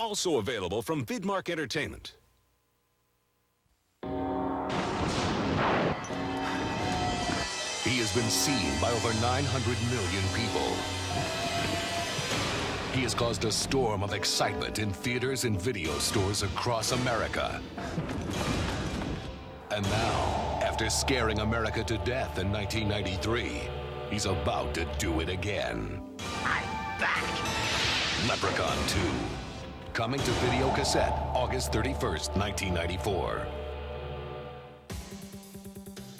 Also available from Vidmark Entertainment. He has been seen by over 900 million people. He has caused a storm of excitement in theaters and video stores across America. And now, after scaring America to death in 1993, he's about to do it again. I'm back! Leprechaun 2. Coming to video cassette August 31st, 1994.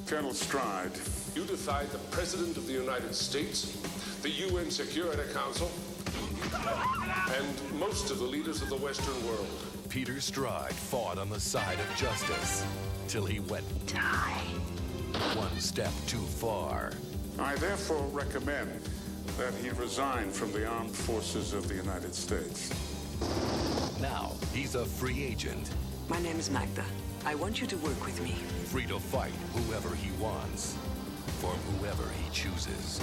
Colonel Stride, You defied the President of the United States, the UN Security Council, and most of the leaders of the Western world. Peter Stride fought on the side of justice till he went one step too far. I therefore recommend that he resign from the armed forces of the United States. Now he's a free agent, My name is Magda. I want you to work with me. free to fight whoever he wants, for whoever he chooses.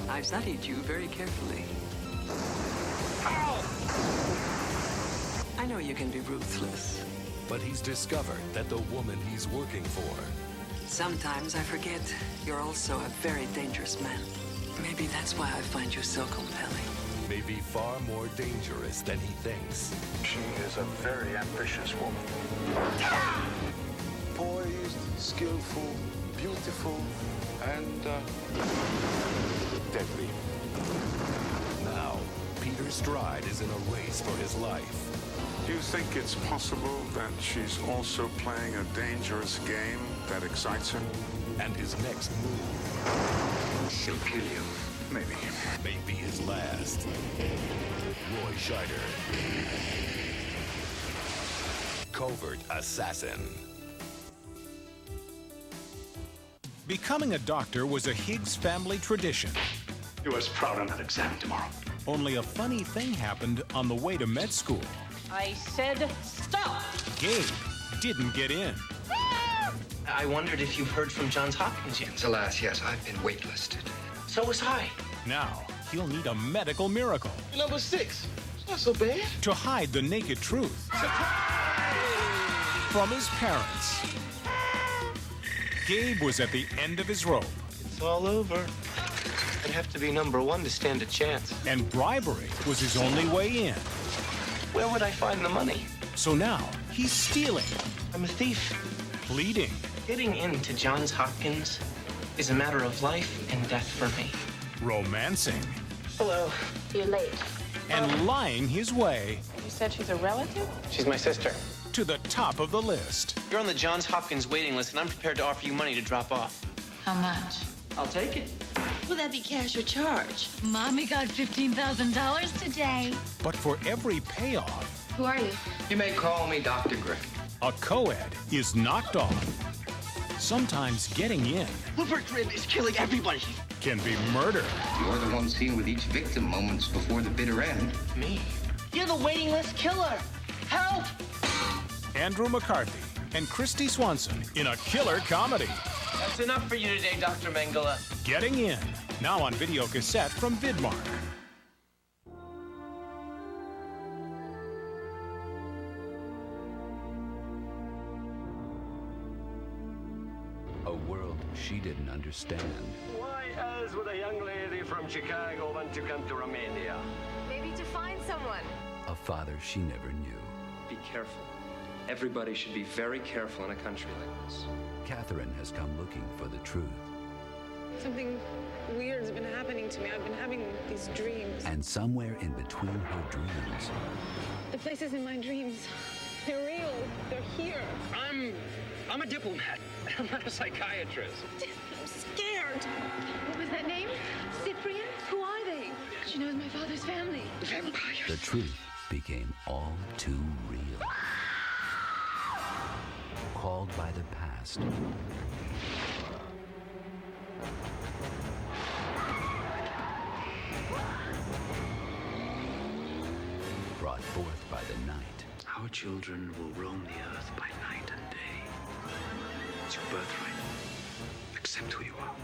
I've studied you very carefully. I know you can be ruthless. But he's discovered that the woman he's working for, Sometimes I forget you're also a very dangerous man. Maybe that's why I find you so compelling. may be far more dangerous than he thinks. She is a very ambitious woman. Poised, skillful, beautiful, and deadly. Now, Peter Stride is in a race for his life. Do you think it's possible that she's also playing a dangerous game that excites him? And his next move She'll kill you. Maybe. may be his last. Roy Scheider. Covert Assassin. Becoming a doctor was a Higgs family tradition. You are proud on that exam tomorrow. Only a funny thing happened on the way to med school. I said stop! Gabe didn't get in. I wondered if you've heard from Johns Hopkins yet. Alas, yes, I've been waitlisted. So was I. Now, he'll need a medical miracle Number 6. It's not so bad. to hide the naked truth from his parents. Gabe was at the end of his rope, It's all over. I'd have to be number 1 to stand a chance. and bribery was his only way in. Where would I find the money? So now, he's stealing, I'm a thief. pleading, Getting into Johns Hopkins is a matter of life and death for me. romancing, Hello. You're late. and lying his way You said she's a relative? She's my sister. to the top of the list. You're on the Johns Hopkins waiting list, and I'm prepared to offer you money to drop off. How much? I'll take it. Will that be cash or charge? Mommy got $15,000 today. But for every payoff, Who are you? You may call me Dr. Gray. a co-ed is knocked off. Sometimes getting in Rupert Grint is killing everybody. can be murder. You're the one seen with each victim moments before the bitter end. Me? You're the waiting list killer. Help! Andrew McCarthy and Christy Swanson in a killer comedy. That's enough for you today, Dr. Mengele. Getting in, now on video cassette from Vidmark. A world she didn't understand. Why else would a young lady from Chicago want to come to Romania? Maybe to find someone. A father she never knew. Be careful. Everybody should be very careful in a country like this. Catherine has come looking for the truth. Something weird's been happening to me. I've been having these dreams. And somewhere in between her dreams, The places in my dreams, they're real. They're here. I'm a diplomat. I'm not a psychiatrist. I'm scared. What was that name? Cyprian? Who are they? She knows my father's family. the truth became all too real. Called by the past. Brought forth by the night. Our children will roam the earth by night and day. It's your birthright. Accept who you are.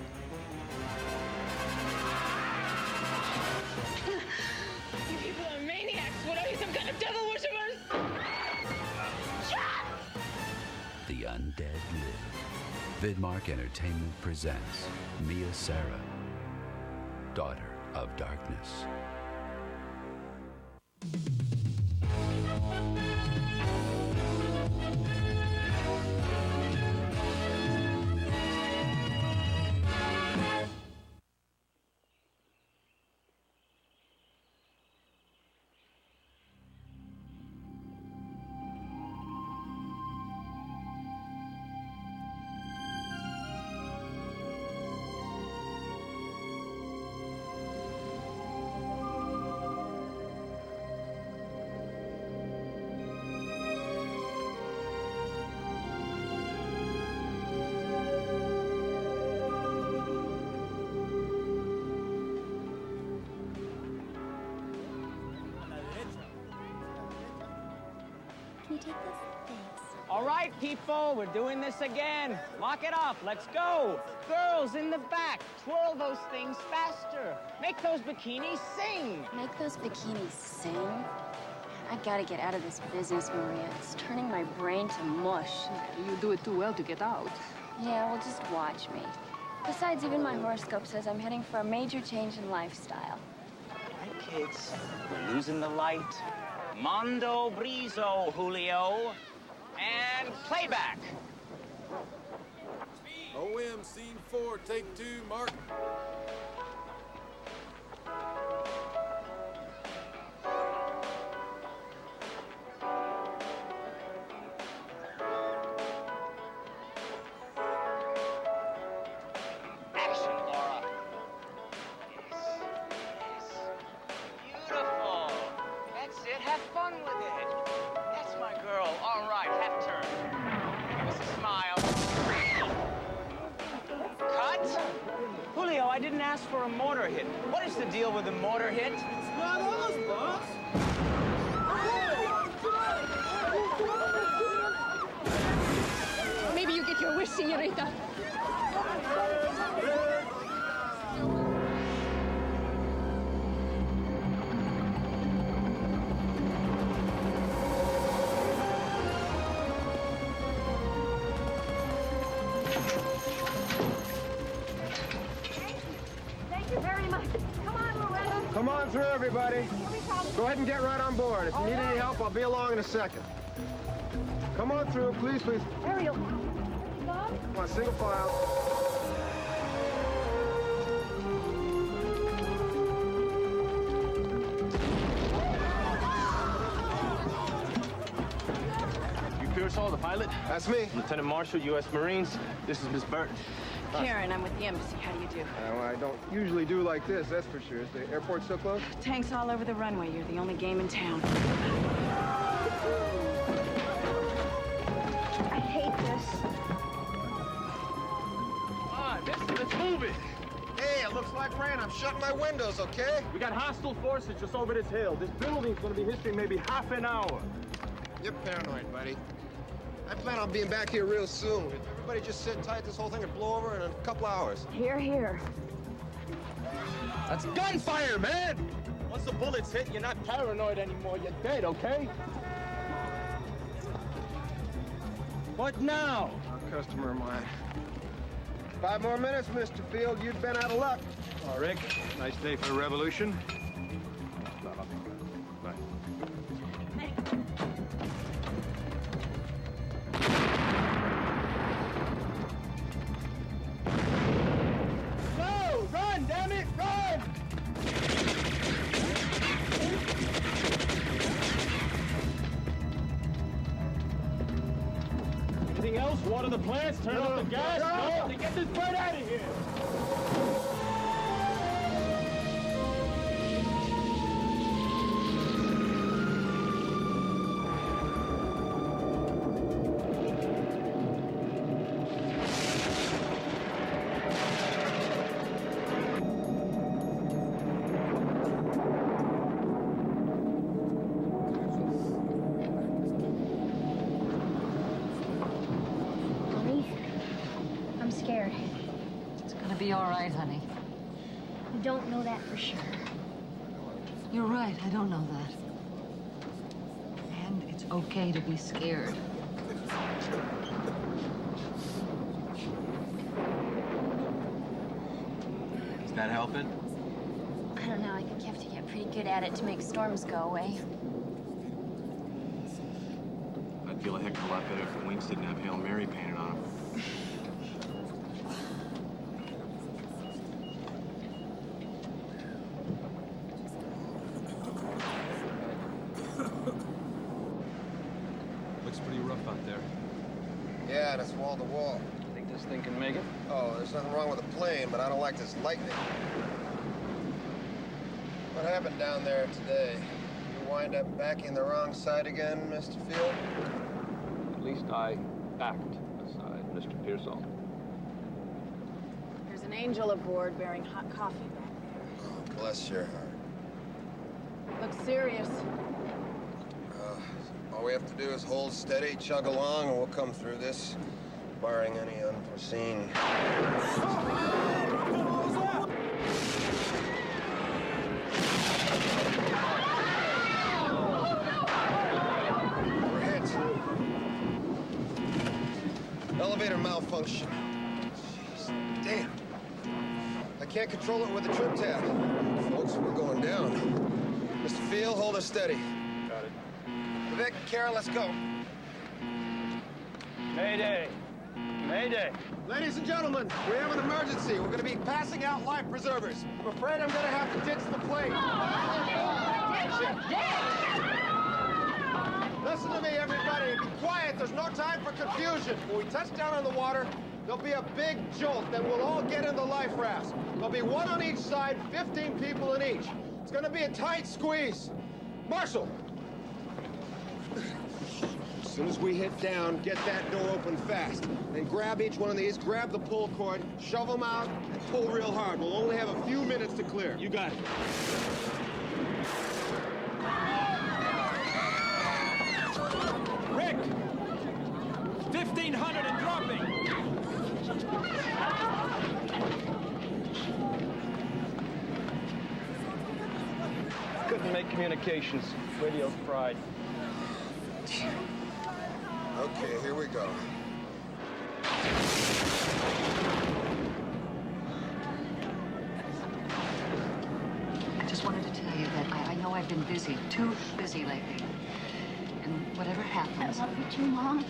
You people are maniacs. What are you, some kind of devil worshippers? the undead live. Vidmark Entertainment presents Mia Sara, Daughter of Darkness. Can you take this? Thanks. All right, people, we're doing this again. Lock it up. Let's go. Girls in the back, twirl those things faster. Make those bikinis sing. Make those bikinis sing? I gotta get out of this business, Maria. It's turning my brain to mush. You do it too well to get out. Yeah, well, just watch me. Besides, even my horoscope says I'm heading for a major change in lifestyle. All right, kids, we're losing the light. Mondo Brizo, Julio. And playback. OM, scene 4, take 2, Mark. Action, Laura. Yes. Beautiful. That's it. Have fun with it. That's my girl. All right, half turn. Give us a smile. Cut. Julio, I didn't ask for a mortar hit. What is the deal with the mortar hit? It's not us, boss. Maybe you get your wish, señorita. Thank you very much. Come on, Loretta. Come on through, everybody. Go ahead and get right on board. If you need any help, I'll be along in a second. Come on through, please, please. Ariel. Come on, single file. You Pearsall, the pilot? That's me. Lieutenant Marshal, U.S. Marines. This is Miss Burton. Karen, I'm with the embassy. How do you do? Well, I don't usually do like this, that's for sure. Is the airport still closed? Tanks all over the runway. You're the only game in town. I hate this. Come on, let's move it. Hey, it looks like rain. I'm shutting my windows, okay? We got hostile forces just over this hill. This building's gonna be history in maybe half an hour. You're paranoid, buddy. I plan on being back here real soon. If everybody just sit tight, this whole thing would blow over in a couple hours. Here, here. That's gunfire, man! Once the bullets hit, you're not paranoid anymore. You're dead, okay? What now? A customer of mine. 5 more minutes, Mr. Field. You've been out of luck. Oh, Rick, nice day for the revolution. Bye. Go! Run, damn it! Run! Anything else? Water the plants? Turn off the gas? No! To get this bird out of here! Be all right, honey. You don't know that for sure. You're right, I don't know that. And it's okay to be scared. That helping? I don't know, I think you have to get pretty good at it to make storms go away. I'd feel a heck of a lot better if the wings didn't have Hail Mary painted on them. Looks pretty rough out there. Yeah, and it's wall to wall. Think this thing can make it? Oh, there's nothing wrong with the plane, but I don't like this lightning. What happened down there today? You wind up backing the wrong side again, Mr. Field? At least I backed the side, Mr. Pearsall. There's an angel aboard bearing hot coffee back there. Oh, bless your heart. Looks serious. All we have to do is hold steady, chug along, and we'll come through this, barring any unforeseen. We're hit. Elevator malfunction. Jeez, damn. I can't control it with the trip tab. Folks, we're going down. Mr. Field, hold us steady. Got it. Vic, Kara, let's go. Mayday. Mayday. Ladies and gentlemen, we have an emergency. We're going to be passing out life preservers. I'm afraid I'm going to have to ditch the plane. Listen to me, everybody. Be quiet. There's no time for confusion. When we touch down on the water, there'll be a big jolt. Then we'll all get in the life rafts. There'll be one on each side, 15 people in each. It's going to be a tight squeeze. Marshal! As soon as we hit down, get that door open fast. Then grab each one of these, grab the pull cord, shove them out, and pull real hard. We'll only have a few minutes to clear. You got it. Rick! 1,500 and dropping! Couldn't make communications. Radio's fried. Okay, here we go. I just wanted to tell you that I know I've been busy, too busy lately. And whatever happens... I love you too, Mom.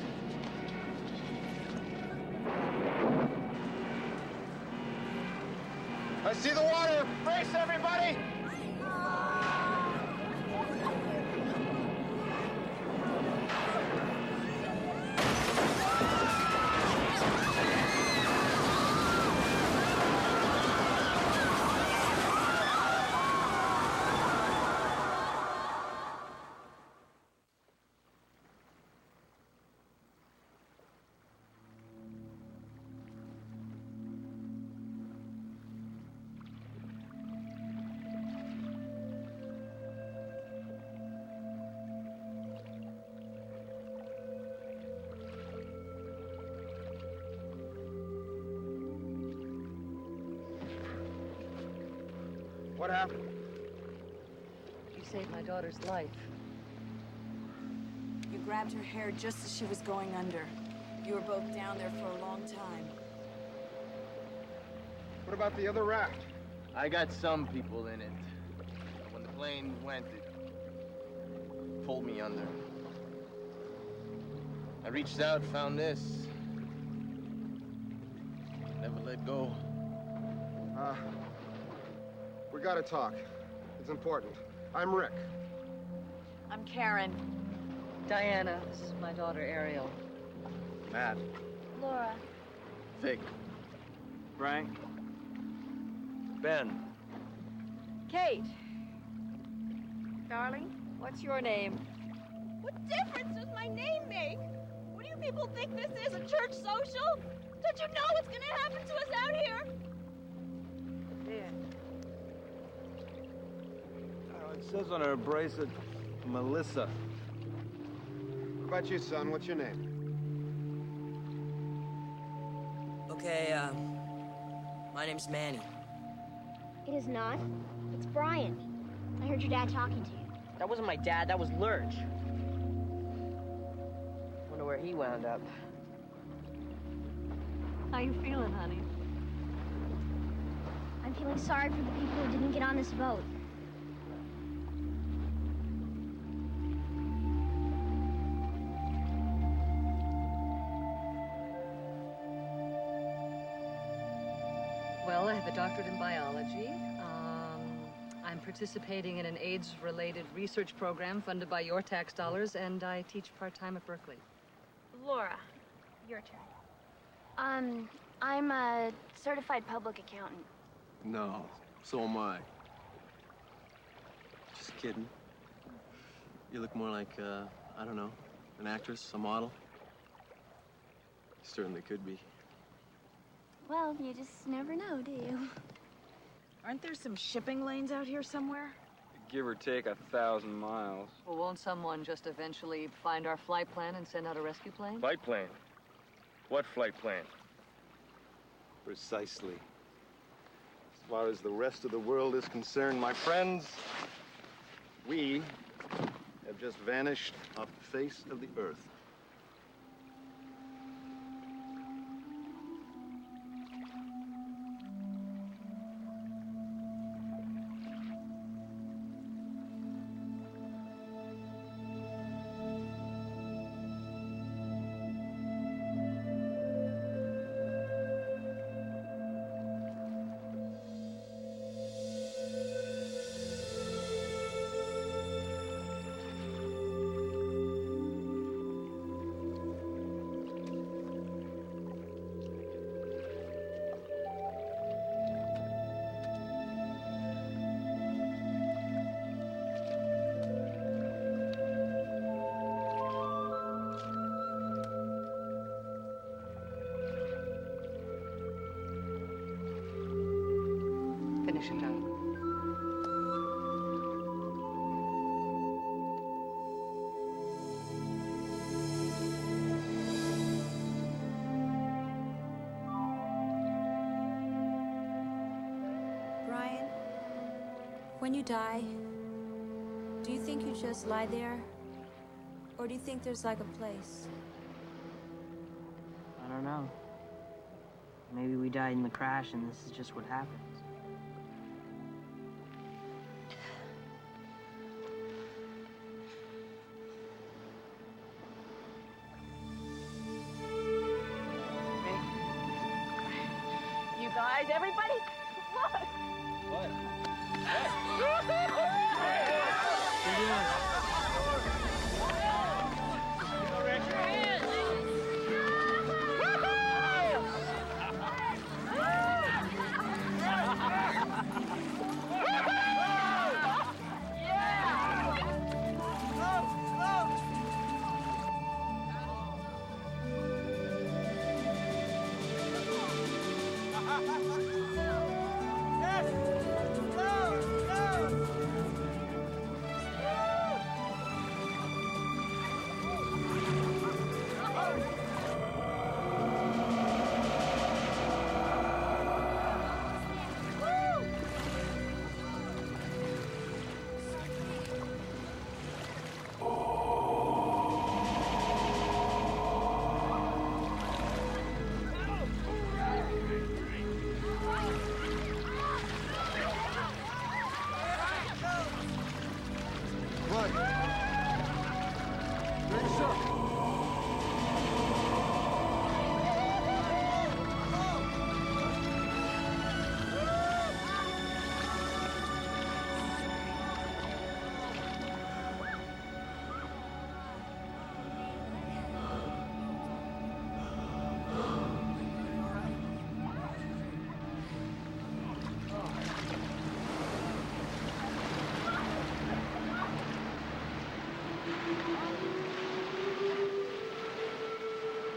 I see the water. Brace, everybody! What happened? You saved my daughter's life. You grabbed her hair just as she was going under. You were both down there for a long time. What about the other raft? I got some people in it. When the plane went, it pulled me under. I reached out, found this. Never let go. We gotta talk. It's important. I'm Rick. I'm Karen. Diana, this is my daughter, Ariel. Matt. Laura. Vic. Frank. Ben. Kate. Darling, what's your name? What difference does my name make? What do you people think this is, a church social? Don't you know what's gonna happen to us out here? It says on her bracelet, Melissa. What about you, son? What's your name? Okay, my name's Manny. It is not. It's Brian. I heard your dad talking to you. That wasn't my dad, that was Lurch. Wonder where he wound up. How you feeling, honey? I'm I'm feeling sorry for the people who didn't get on this boat. Well, I have a doctorate in biology. I'm participating in an AIDS-related research program funded by your tax dollars, and I teach part-time at Berkeley. Laura, your turn. I'm a certified public accountant. No, so am I. Just kidding. You look more like, I don't know, an actress, a model. You certainly could be. Well, you just never know, do you? Aren't there some shipping lanes out here somewhere? Give or take 1,000 miles. Well, won't someone just eventually find our flight plan and send out a rescue plane? Flight plane? What flight plane? Precisely. As far as the rest of the world is concerned, my friends, we have just vanished off the face of the earth. Finish it out. Brian, when you die, do you think you just lie there? Or do you think there's like a place? I don't know. Maybe we died in the crash and this is just what happens. You guys, everybody, look! What?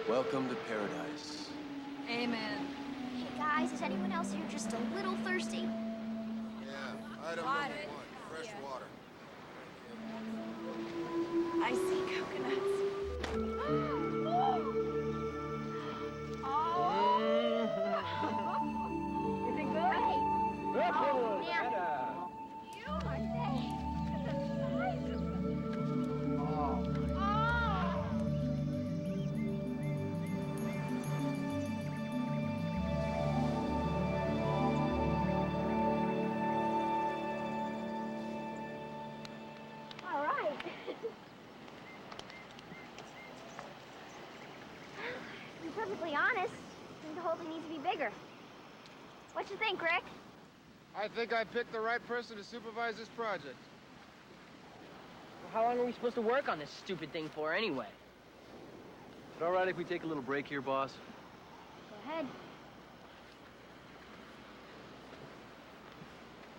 Welcome to paradise. Amen. Hey, guys, is anyone else here just a little thirsty? Yeah, item number 1, fresh water. I see coconuts. Is it good? Oh, man. You are safe. The size of them. perfectly honest, I think the whole thing needs to be bigger. What you think, Rick? I think I picked the right person to supervise this project. Well, how long are we supposed to work on this stupid thing for, anyway? Is it all right if we take a little break here, boss? Go ahead.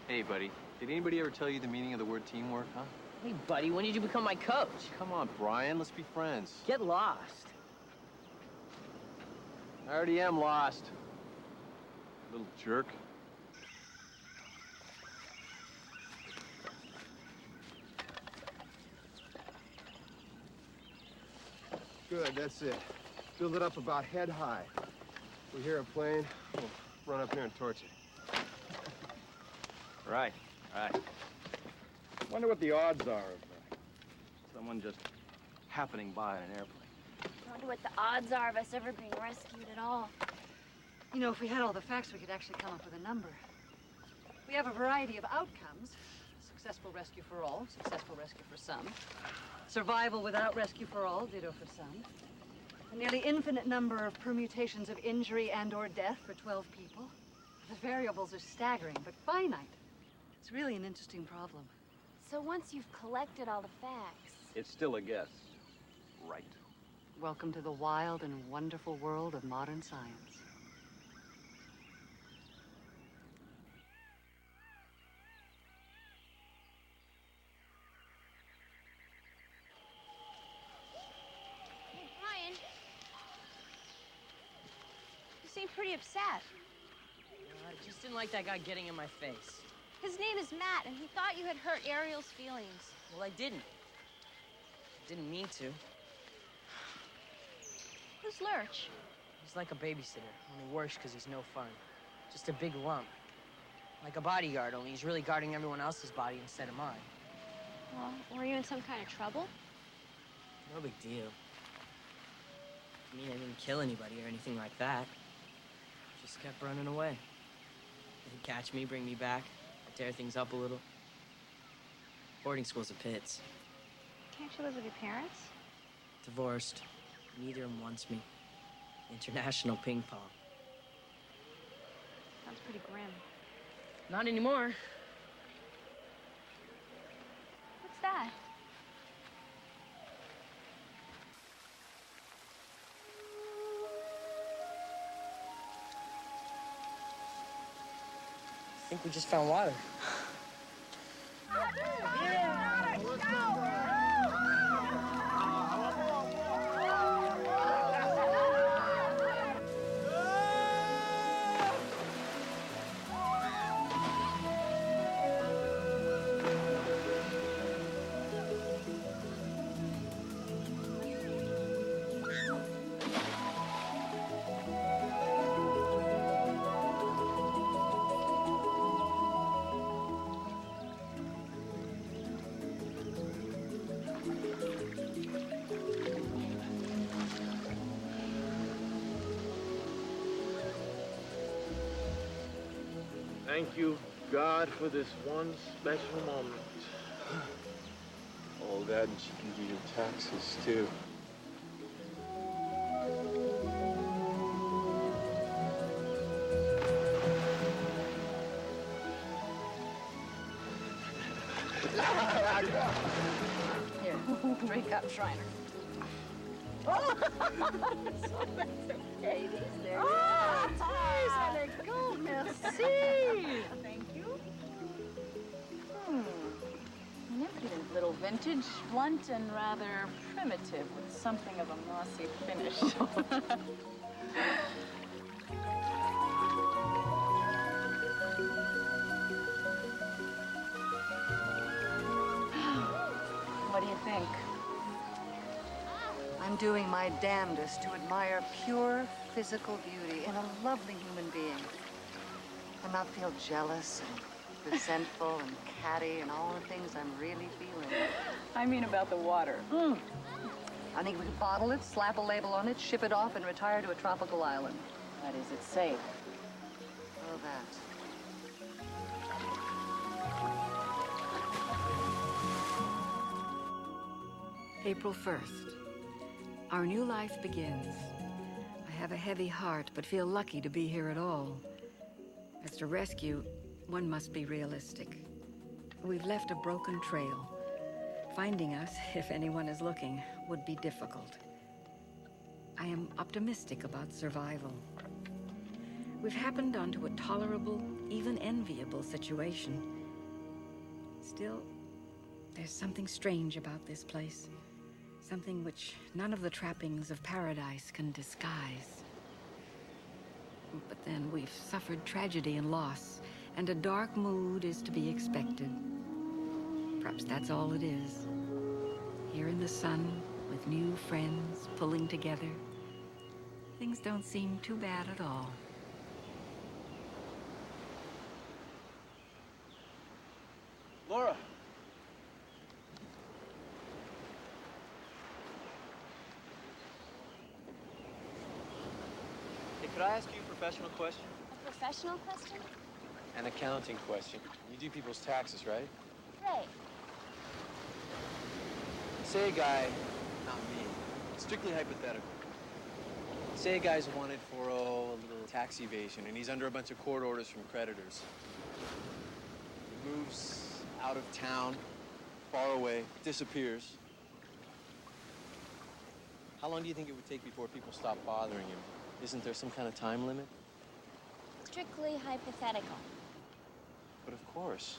Hey, buddy. Did anybody ever tell you the meaning of the word teamwork, huh? Hey, buddy, when did you become my coach? Come on, Brian. Let's be friends. Get lost. I already am lost. Little jerk. Good, that's it. Build it up about head high. We hear a plane, we'll run up here and torch it. Right. Wonder what the odds are of someone just happening by in an airplane. I wonder what the odds are of us ever being rescued at all. You know, if we had all the facts, we could actually come up with a number. We have a variety of outcomes. Successful rescue for all, successful rescue for some. Survival without rescue for all, ditto for some. A nearly infinite number of permutations of injury and or death for 12 people. The variables are staggering, but finite. It's really an interesting problem. So once you've collected all the facts... It's still a guess. Right. Welcome to the wild and wonderful world of modern science. Hey, Brian. You seem pretty upset. I just didn't like that guy getting in my face. His name is Matt, and he thought you had hurt Ariel's feelings. Well, I didn't. Didn't mean to. Who's Lurch? He's like a babysitter, only worse because he's no fun. Just a big lump. Like a bodyguard, only he's really guarding everyone else's body instead of mine. Well, were you in some kind of trouble? No big deal. I mean, I didn't kill anybody or anything like that. Just kept running away. They'd catch me, bring me back. I'd tear things up a little. Boarding school's a pits. Can't you live with your parents? Divorced. Neither of them wants me. International ping pong. Sounds pretty grim. Not anymore. What's that? I think we just found water. Thank you, God, for this one special moment. All that, and she can do your taxes, too. Here, drink up, Shriner. Oh, that's okay. These there. Oh, allez go, merci. Thank you. An impudent little vintage, blunt and rather primitive, with something of a mossy finish. What do you think? I'm doing my damnedest to admire pure physical beauty in a lovely human being. And not feel jealous and resentful and catty and all the things I'm really feeling. I mean about the water. I think we could bottle it, slap a label on it, ship it off, and retire to a tropical island. That is, it's safe. Oh, that. April 1st. Our new life begins. I have a heavy heart, but feel lucky to be here at all. As to rescue, one must be realistic. We've left a broken trail. Finding us, if anyone is looking, would be difficult. I am optimistic about survival. We've happened onto a tolerable, even enviable situation. Still, there's something strange about this place. Something which none of the trappings of paradise can disguise. But then we've suffered tragedy and loss, and a dark mood is to be expected. Perhaps that's all it is. Here in the sun, with new friends pulling together, things don't seem too bad at all. Laura! Hey, could I ask you a professional question? A professional question? An accounting question. You do people's taxes, right? Right. Say a guy, not me, strictly hypothetical. Say a guy's wanted for, a little tax evasion, and he's under a bunch of court orders from creditors. He moves out of town, far away, disappears. How long do you think it would take before people stop bothering him? Isn't there some kind of time limit? Strictly hypothetical. But of course.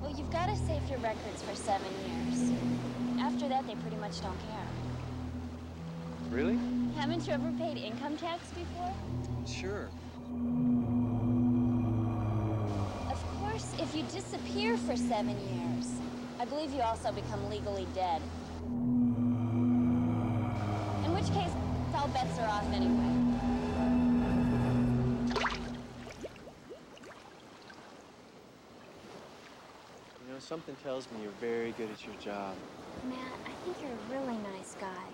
Well, you've got to save your records for 7 years. After that, they pretty much don't care. Really? Haven't you ever paid income tax before? Sure. Of course, if you disappear for 7 years, I believe you also become legally dead. In which case, all bets are off anyway. You know, something tells me you're very good at your job. Matt, I think you're a really nice guy.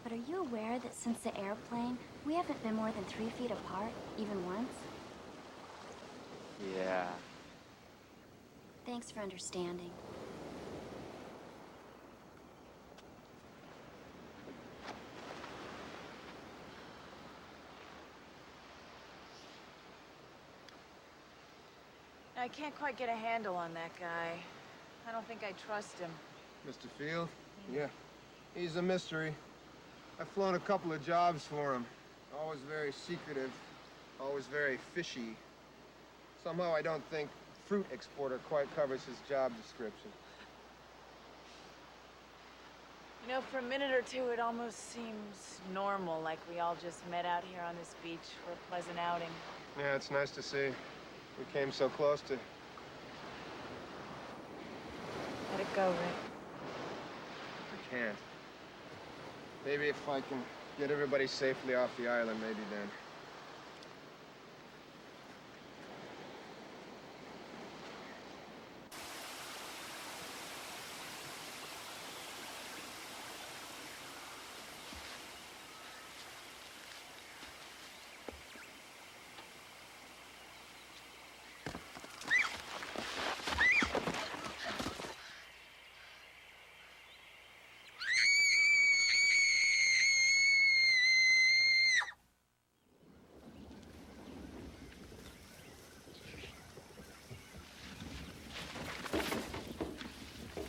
But are you aware that since the airplane, we haven't been more than 3 feet apart, even once? Yeah. Thanks for understanding. I can't quite get a handle on that guy. I don't think I trust him. Mr. Field? Yeah. He's a mystery. I've flown a couple of jobs for him. Always very secretive, always very fishy. Somehow I don't think fruit exporter quite covers his job description. You know, for a minute or two, it almost seems normal, like we all just met out here on this beach for a pleasant outing. Yeah, it's nice to see. We came so close to... Let it go, Rick. I can't. Maybe if I can get everybody safely off the island, maybe then.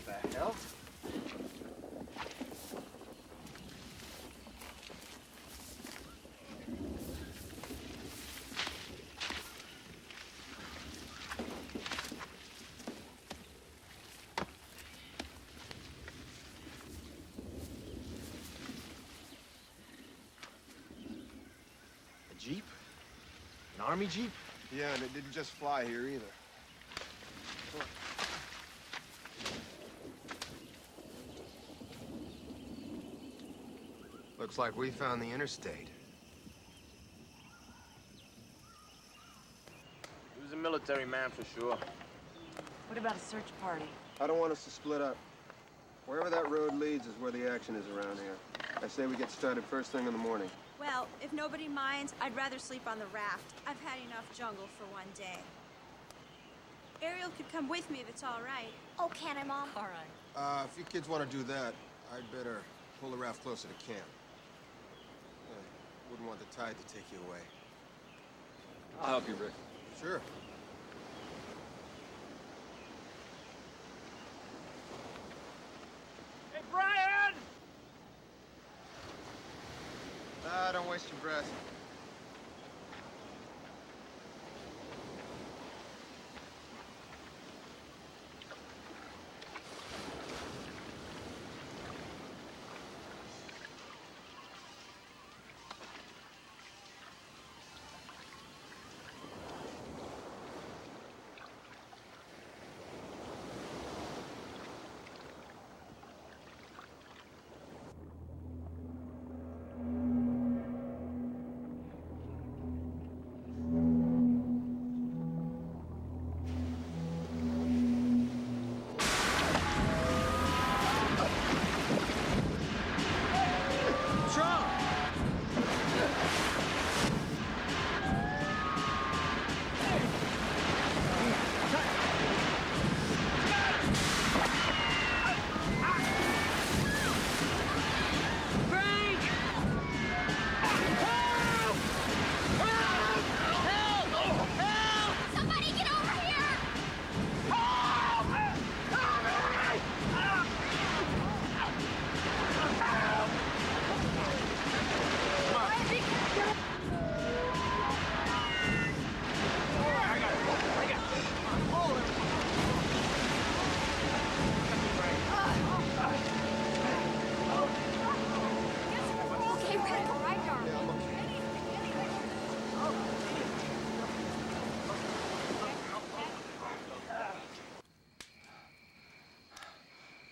The hell? A Jeep? An army Jeep? Yeah, and it didn't just fly here either. Looks like we found the interstate. He was a military man for sure. What about a search party? I don't want us to split up. Wherever that road leads is where the action is around here. I say we get started first thing in the morning. Well, if nobody minds, I'd rather sleep on the raft. I've had enough jungle for one day. Ariel could come with me if it's all right. Oh, can I, Mom? All right. If you kids want to do that, I'd better pull the raft closer to camp. Wouldn't want the tide to take you away. I'll help you, Rick. Sure. Hey, Brian! Don't waste your breath.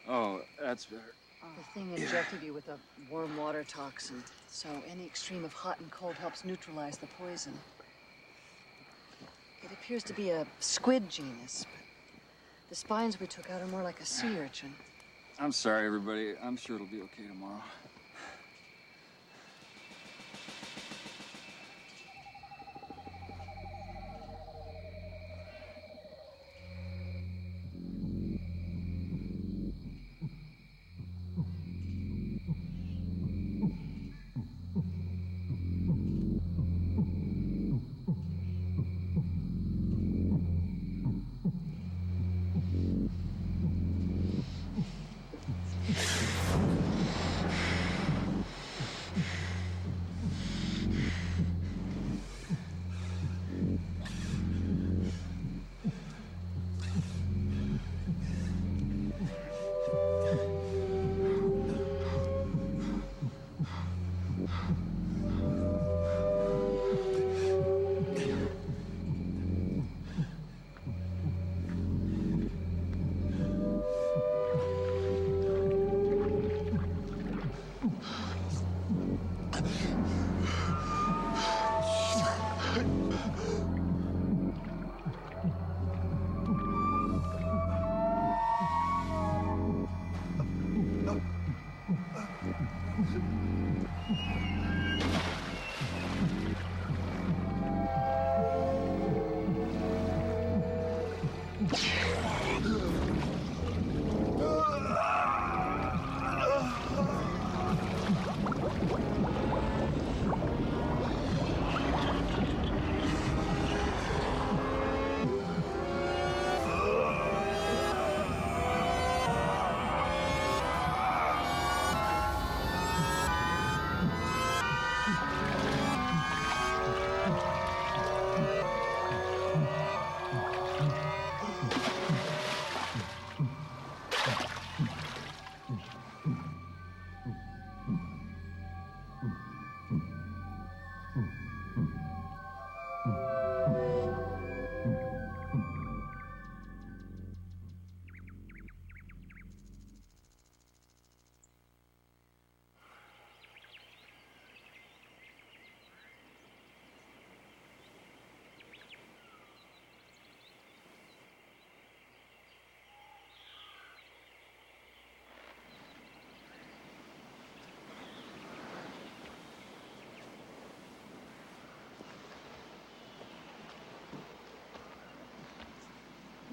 Oh, that's better. The thing injected you with a warm water toxin, so any extreme of hot and cold helps neutralize the poison. It appears to be a squid genus, but the spines we took out are more like a sea urchin. I'm sorry, everybody. I'm sure it'll be okay tomorrow.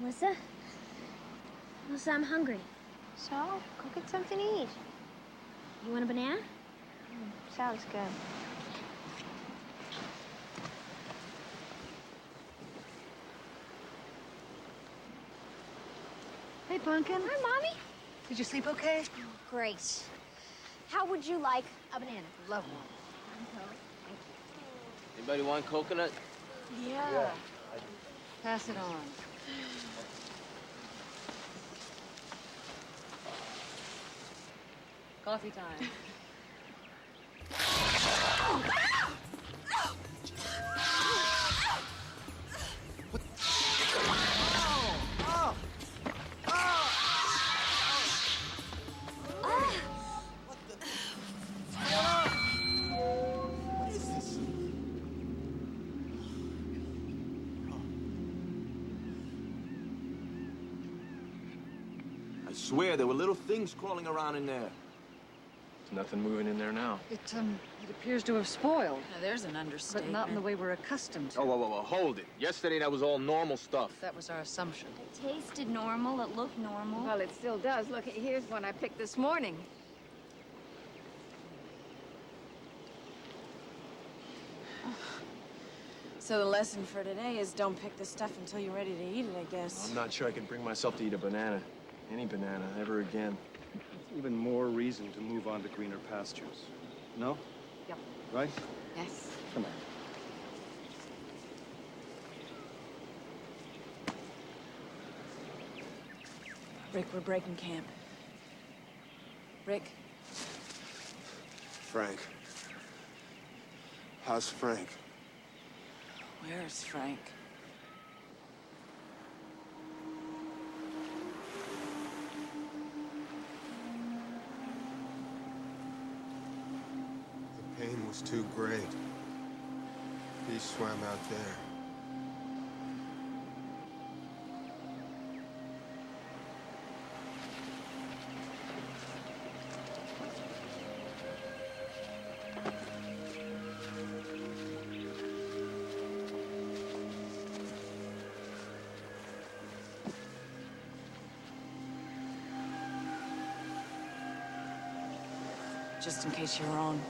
Melissa? Melissa, I'm hungry. So, go get something to eat. You want a banana? Sounds good. Hey, Pumpkin. Hi, Mommy. Did you sleep okay? Great. How would you like a banana? Love one. Anybody want coconut? Yeah. Pass it on. Coffee time. I swear there were little things crawling around in there. There's nothing moving in there now. It appears to have spoiled. Now, there's an But understatement. not in the way we're accustomed to. Oh, whoa, hold it. Yesterday that was all normal stuff. That was our assumption. It tasted normal. It looked normal. Well, it still does. Look, here's one I picked this morning. So the lesson for today is don't pick the stuff until you're ready to eat it, I guess. I'm not sure I can bring myself to eat a banana. Any banana, ever again. Even more reason to move on to greener pastures. No? Yep. Right? Yes. Come on. Rick, we're breaking camp. Rick? Frank. How's Frank? Where's Frank? The pain was too great. He swam out there. Just in case you're wrong.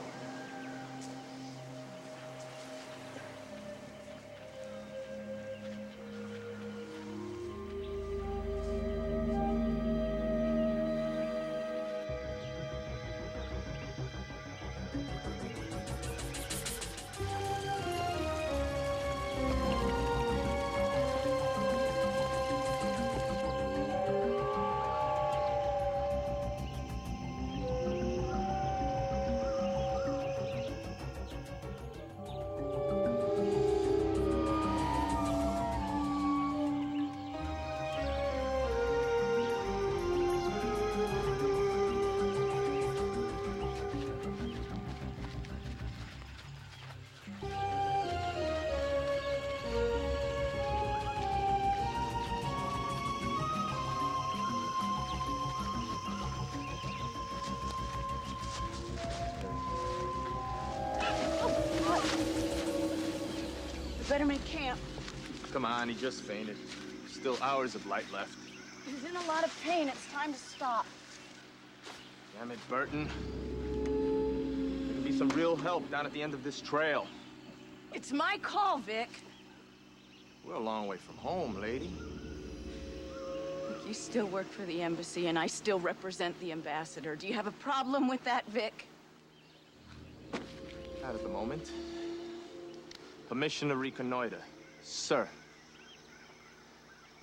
We better make camp. Come on, he just fainted. Still hours of light left. He's in a lot of pain. It's time to stop. Damn it, Burton. There can be some real help down at the end of this trail. It's my call, Vic. We're a long way from home, lady. You still work for the embassy, and I still represent the ambassador. Do you have a problem with that, Vic? Not at the moment. Permission to reconnoiter. Sir.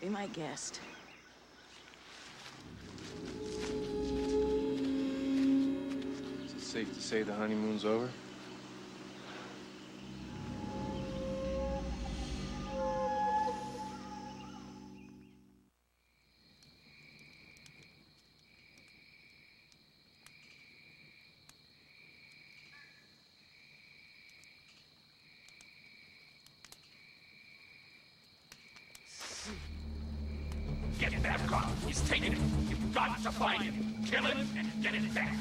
Be my guest. Is it safe to say the honeymoon's over? Get that car. He's taking it. You've got to find him. Kill him and get it back.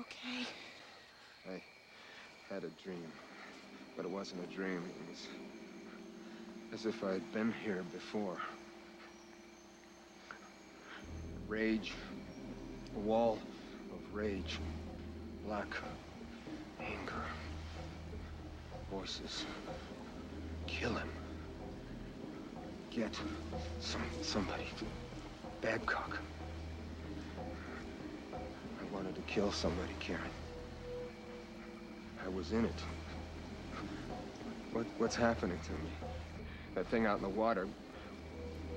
okay? I had a dream, but it wasn't a dream. It was as if I had been here before. Rage, a wall of rage, black anger, voices. Kill him. Get somebody. Babcock. I wanted to kill somebody, Karen. I was in it. What's happening to me? That thing out in the water,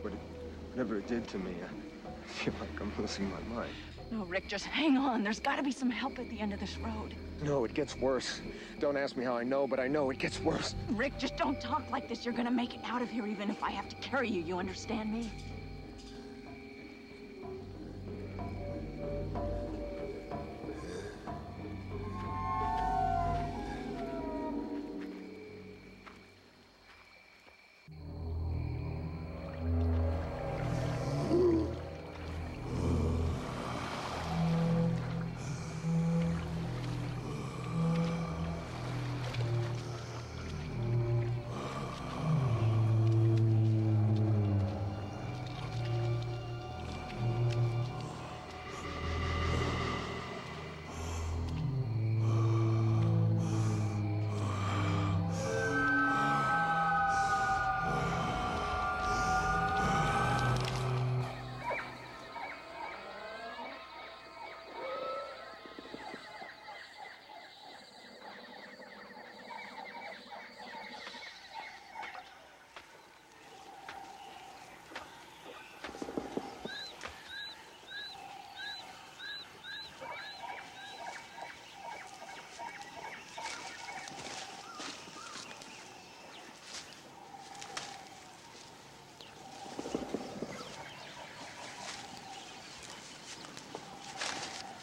whatever it did to me, I feel like I'm losing my mind. No, Rick, just hang on. There's got to be some help at the end of this road. No, it gets worse. Don't ask me how I know, but I know it gets worse. Rick, just don't talk like this. You're gonna make it out of here even if I have to carry you. You understand me?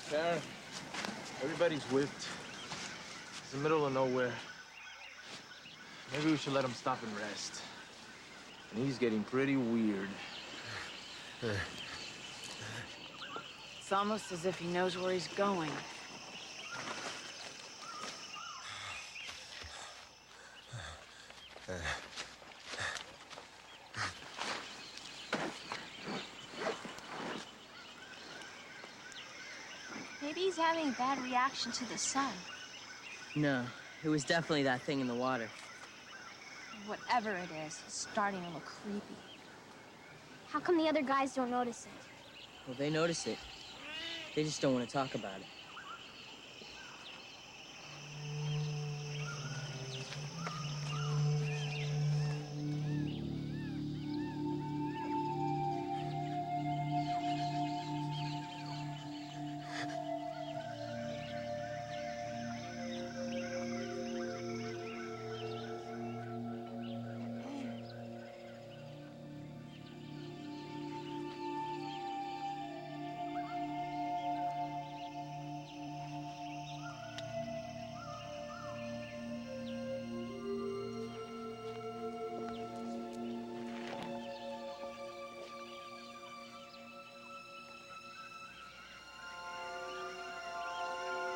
Karen, everybody's whipped. It's the middle of nowhere. Maybe we should let him stop and rest. And he's getting pretty weird. It's almost as if he knows where he's going. Maybe he's having a bad reaction to the sun. No, it was definitely that thing in the water. Whatever it is, it's starting to look creepy. How come the other guys don't notice it? Well, they notice it. They just don't want to talk about it.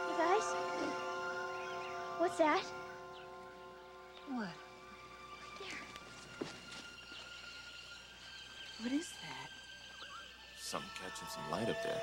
You guys? What's that? What? What is that? Something catching some light up there.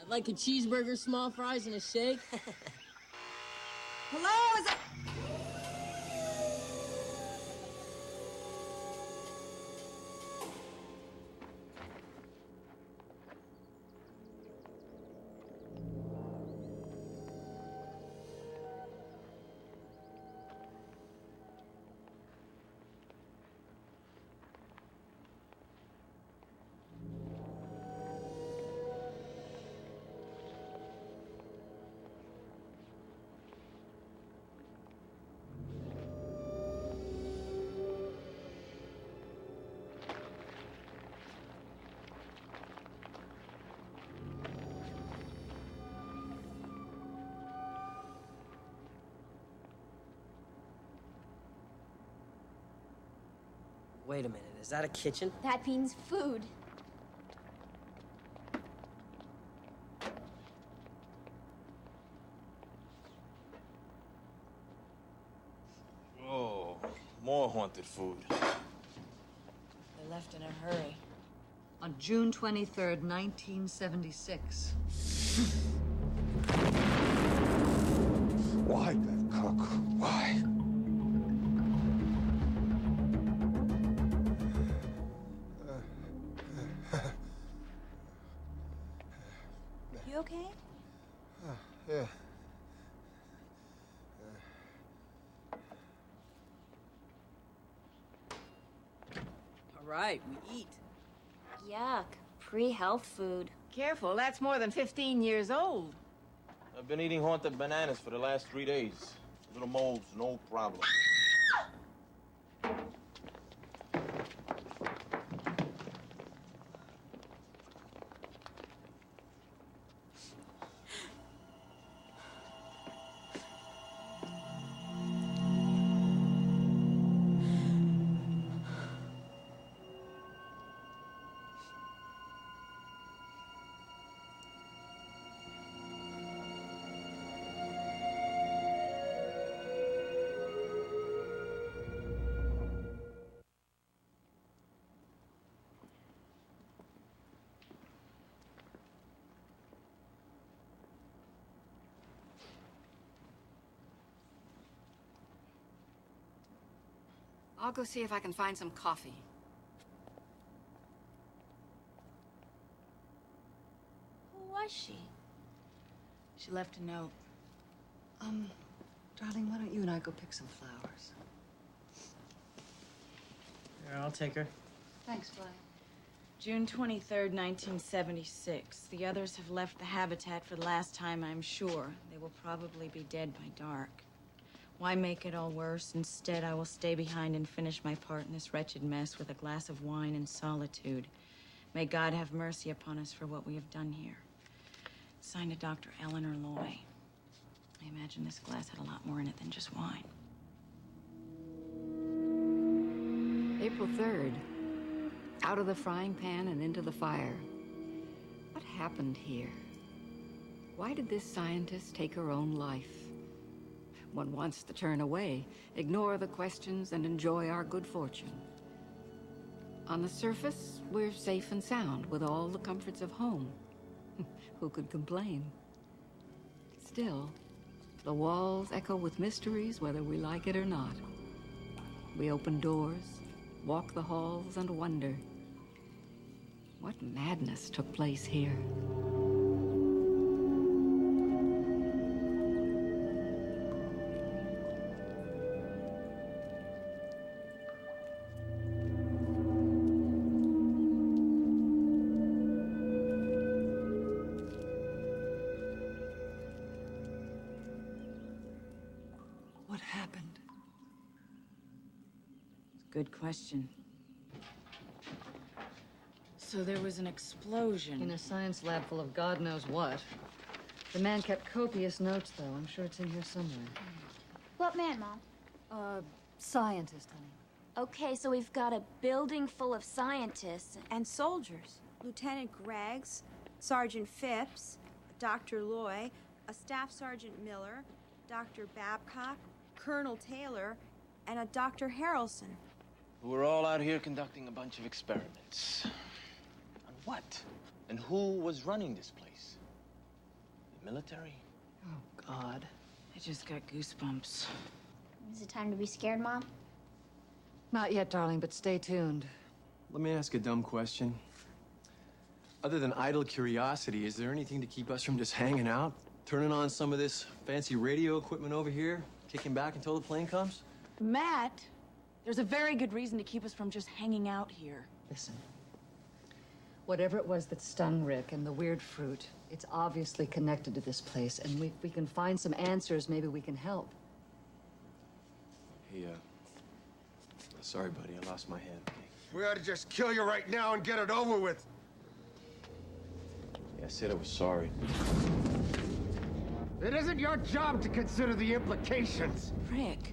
I'd like a cheeseburger, small fries, and a shake. Hello, is it... Wait a minute, is that a kitchen? That means food. Oh, more haunted food. They left in a hurry. On June 23rd, 1976. Why, Beth Cook? Why? You okay? Yeah. All right, we eat. Yuck. Pre-health food. Careful, that's more than 15 years old. I've been eating haunted bananas for the last 3 days. Little molds, no problem. I'll go see if I can find some coffee. Who was she? She left a note. Darling, why don't you and I go pick some flowers? Here, I'll take her. Thanks, Fly. June 23rd, 1976. The others have left the habitat for the last time, I'm sure. They will probably be dead by dark. Why make it all worse? Instead, I will stay behind and finish my part in this wretched mess with a glass of wine and solitude. May God have mercy upon us for what we have done here. Signed to Dr. Eleanor Loy. I imagine this glass had a lot more in it than just wine. April 3rd. Out of the frying pan and into the fire. What happened here? Why did this scientist take her own life? One wants to turn away, ignore the questions, and enjoy our good fortune. On the surface, we're safe and sound with all the comforts of home. Who could complain? Still, the walls echo with mysteries whether we like it or not. We open doors, walk the halls, and wonder. What madness took place here? What happened? Good question. So there was an explosion. In a science lab full of God knows what. The man kept copious notes, though. I'm sure it's in here somewhere. What man, Mom? Scientist, honey. Okay, so we've got a building full of scientists. And soldiers. Lieutenant Greggs, Sergeant Phipps, Dr. Loy, a Staff Sergeant Miller, Dr. Babcock, Colonel Taylor, and a Dr. Harrelson. Who were all out here conducting a bunch of experiments. On what? And who was running this place? military? Oh, God. I just got goosebumps. Is it time to be scared, Mom? Not yet, darling, but stay tuned. Let me ask a dumb question. Other than idle curiosity, is there anything to keep us from just hanging out? Turning on some of this fancy radio equipment over here? Kicking back until the plane comes? Matt, there's a very good reason to keep us from just hanging out here. Listen. Whatever it was that stung Rick and the weird fruit, it's obviously connected to this place, and we can find some answers, maybe we can help. Hey, sorry, buddy, I lost my head. Okay? We ought to just kill you right now and get it over with. Yeah, I said I was sorry. It isn't your job to consider the implications. Rick.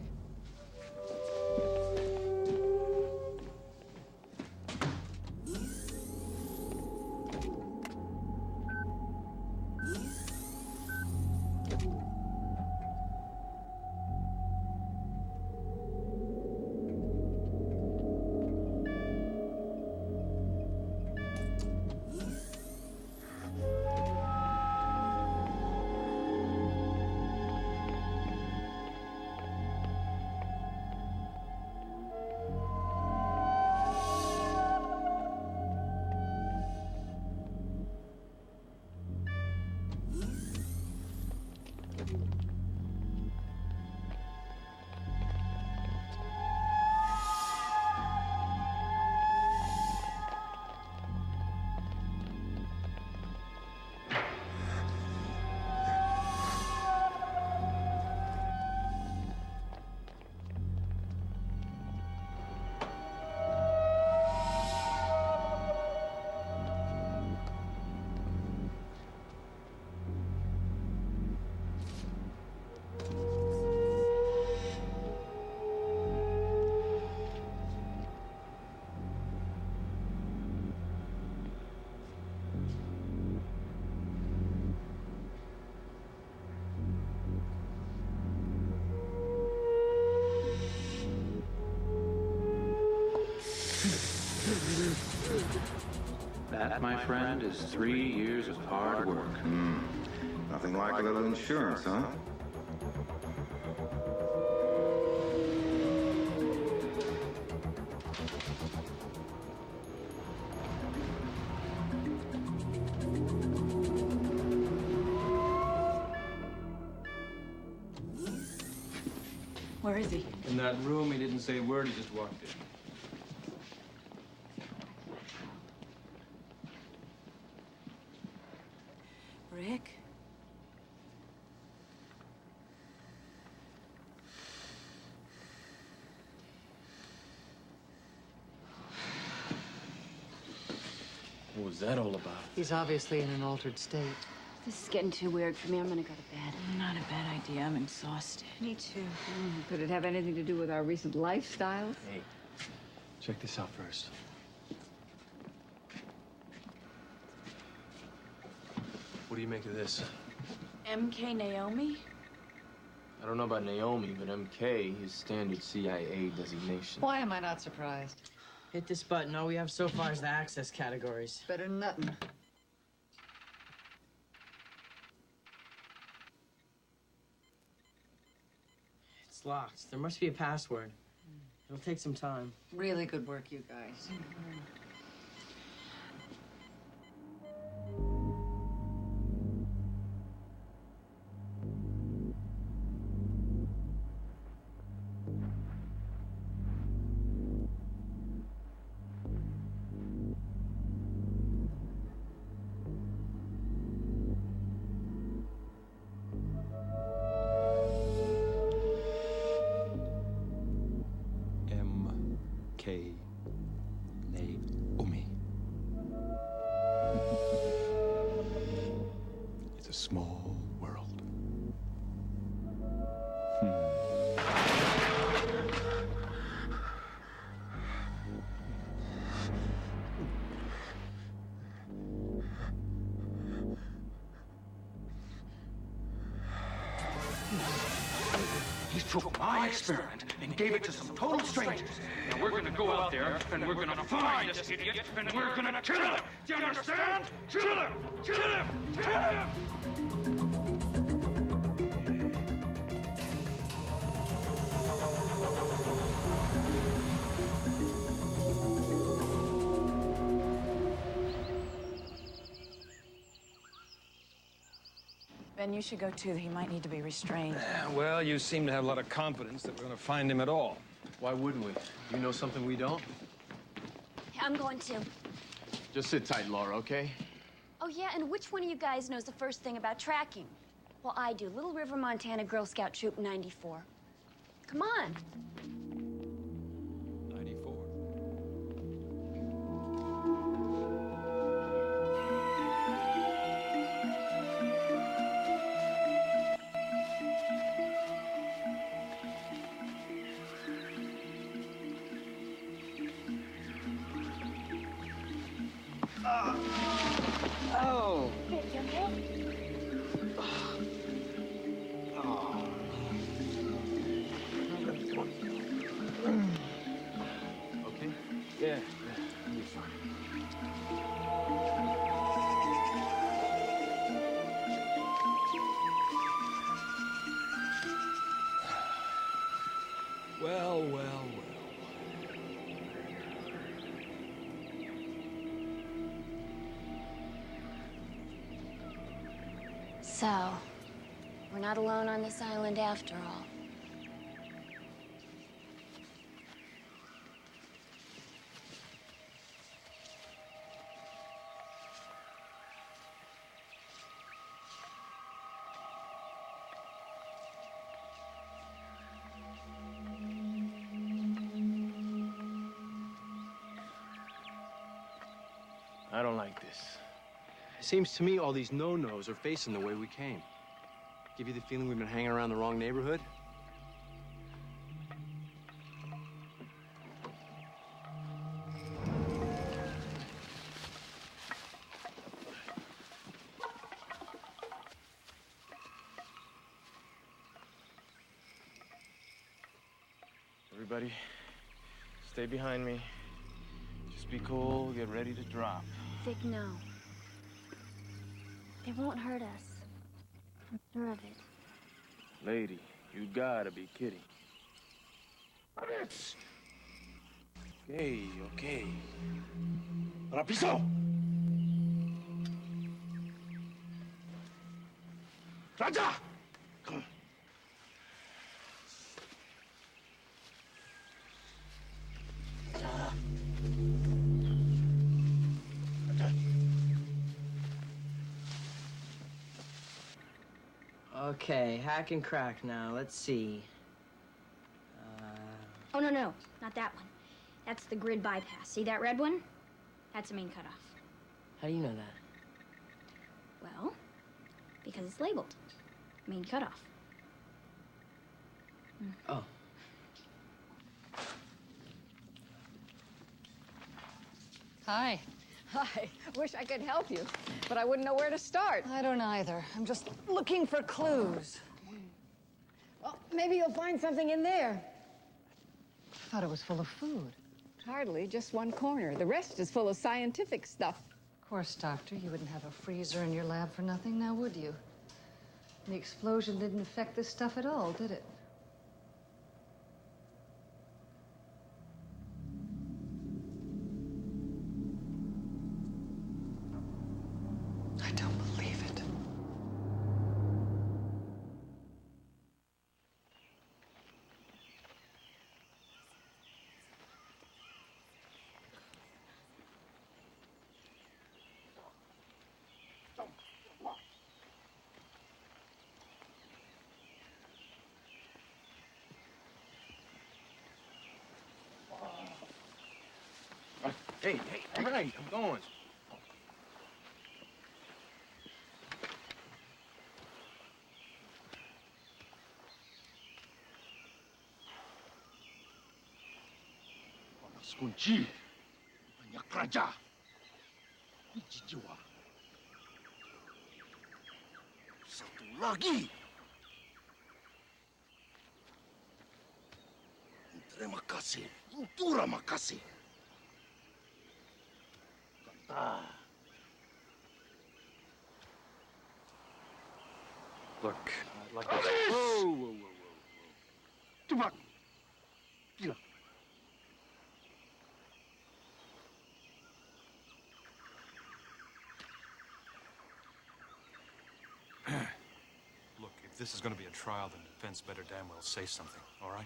That, my friend, is 3 years of hard work. Nothing like a little insurance, huh? Where is he? In that room, he didn't say a word, he just walked in. Rick? What was that all about? He's obviously in an altered state. This is getting too weird for me. I'm gonna go to bed. Not a bad idea. I'm exhausted. Me too. Could it have anything to do with our recent lifestyles? Hey, check this out first. What do you make of this? MK Naomi? I don't know about Naomi, but MK is standard CIA designation. Why am I not surprised? Hit this button. All we have so far is the access categories. Better than nothing. It's locked. There must be a password. It'll take some time. Really good work, you guys. M.K. Naomi. It's a small world. He took my experiment and gave it to some total strangers. Now we're gonna go out there and we're gonna find this idiot and we're gonna kill him. Do you understand? Kill him! Kill him! Kill him! Ben, you should go too. He might need to be restrained. Well, you seem to have a lot of confidence that we're going to find him at all. Why wouldn't we? You know something we don't? I'm going to. Just sit tight, Laura, okay? Oh, yeah, and which one of you guys knows the first thing about tracking? Well, I do. Little River, Montana, Girl Scout Troop 94. Come on. 94. Oh. Vic, you okay? Okay? Yeah. You'll be fine. Well, well, well. So, we're not alone on this island after all. I don't like this. It seems to me all these no-nos are facing the way we came. Give you the feeling we've been hanging around the wrong neighborhood? Everybody, stay behind me. Just be cool, get ready to drop. Vic, no. They won't hurt us. I'm sure of it. Lady, you gotta be kidding. Okay, okay. Rapiso! Raja! Come. Okay, hack and crack now. Let's see. Oh, no, no, not that one. That's the grid bypass. See that red one? That's a main cutoff. How do you know that? Well, because it's labeled. Main cutoff. Oh. Hi. Hi. Wish I could help you, but I wouldn't know where to start. I don't either. I'm just looking for clues. Well, maybe you'll find something in there. I thought it was full of food. Hardly, just one corner. The rest is full of scientific stuff. Of course, Doctor, you wouldn't have a freezer in your lab for nothing, now would you? The explosion didn't affect this stuff at all, did it? I don't believe it. Hey, all right, I'm going. Panas kunci. Banyak raja. Biji jiwa. Satu lagi. Terima kasih. Terima kasih. Look, I'd like to... Whoa, whoa, whoa, whoa. Cepat. Gila. this is going to be a trial, then the defense better damn well say something, all right?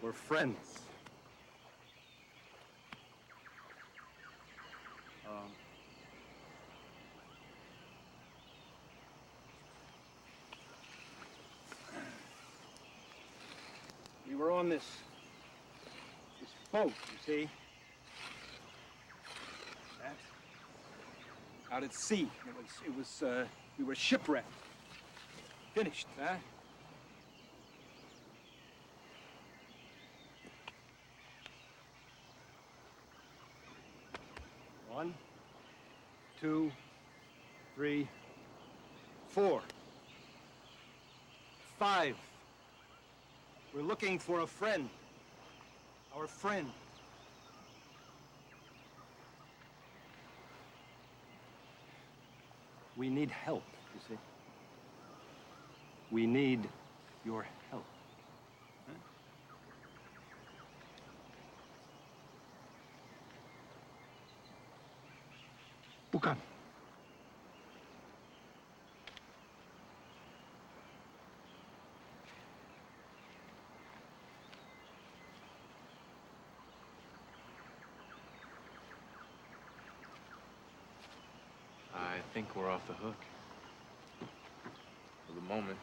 We're friends. We were on this boat, you see? That, out at sea. We were shipwrecked. Finished, huh? One, two, three, four, five. We're looking for a friend. Our friend. We need help, you see. We need your help. Huh? Bukan. I think we're off the hook. For the moment.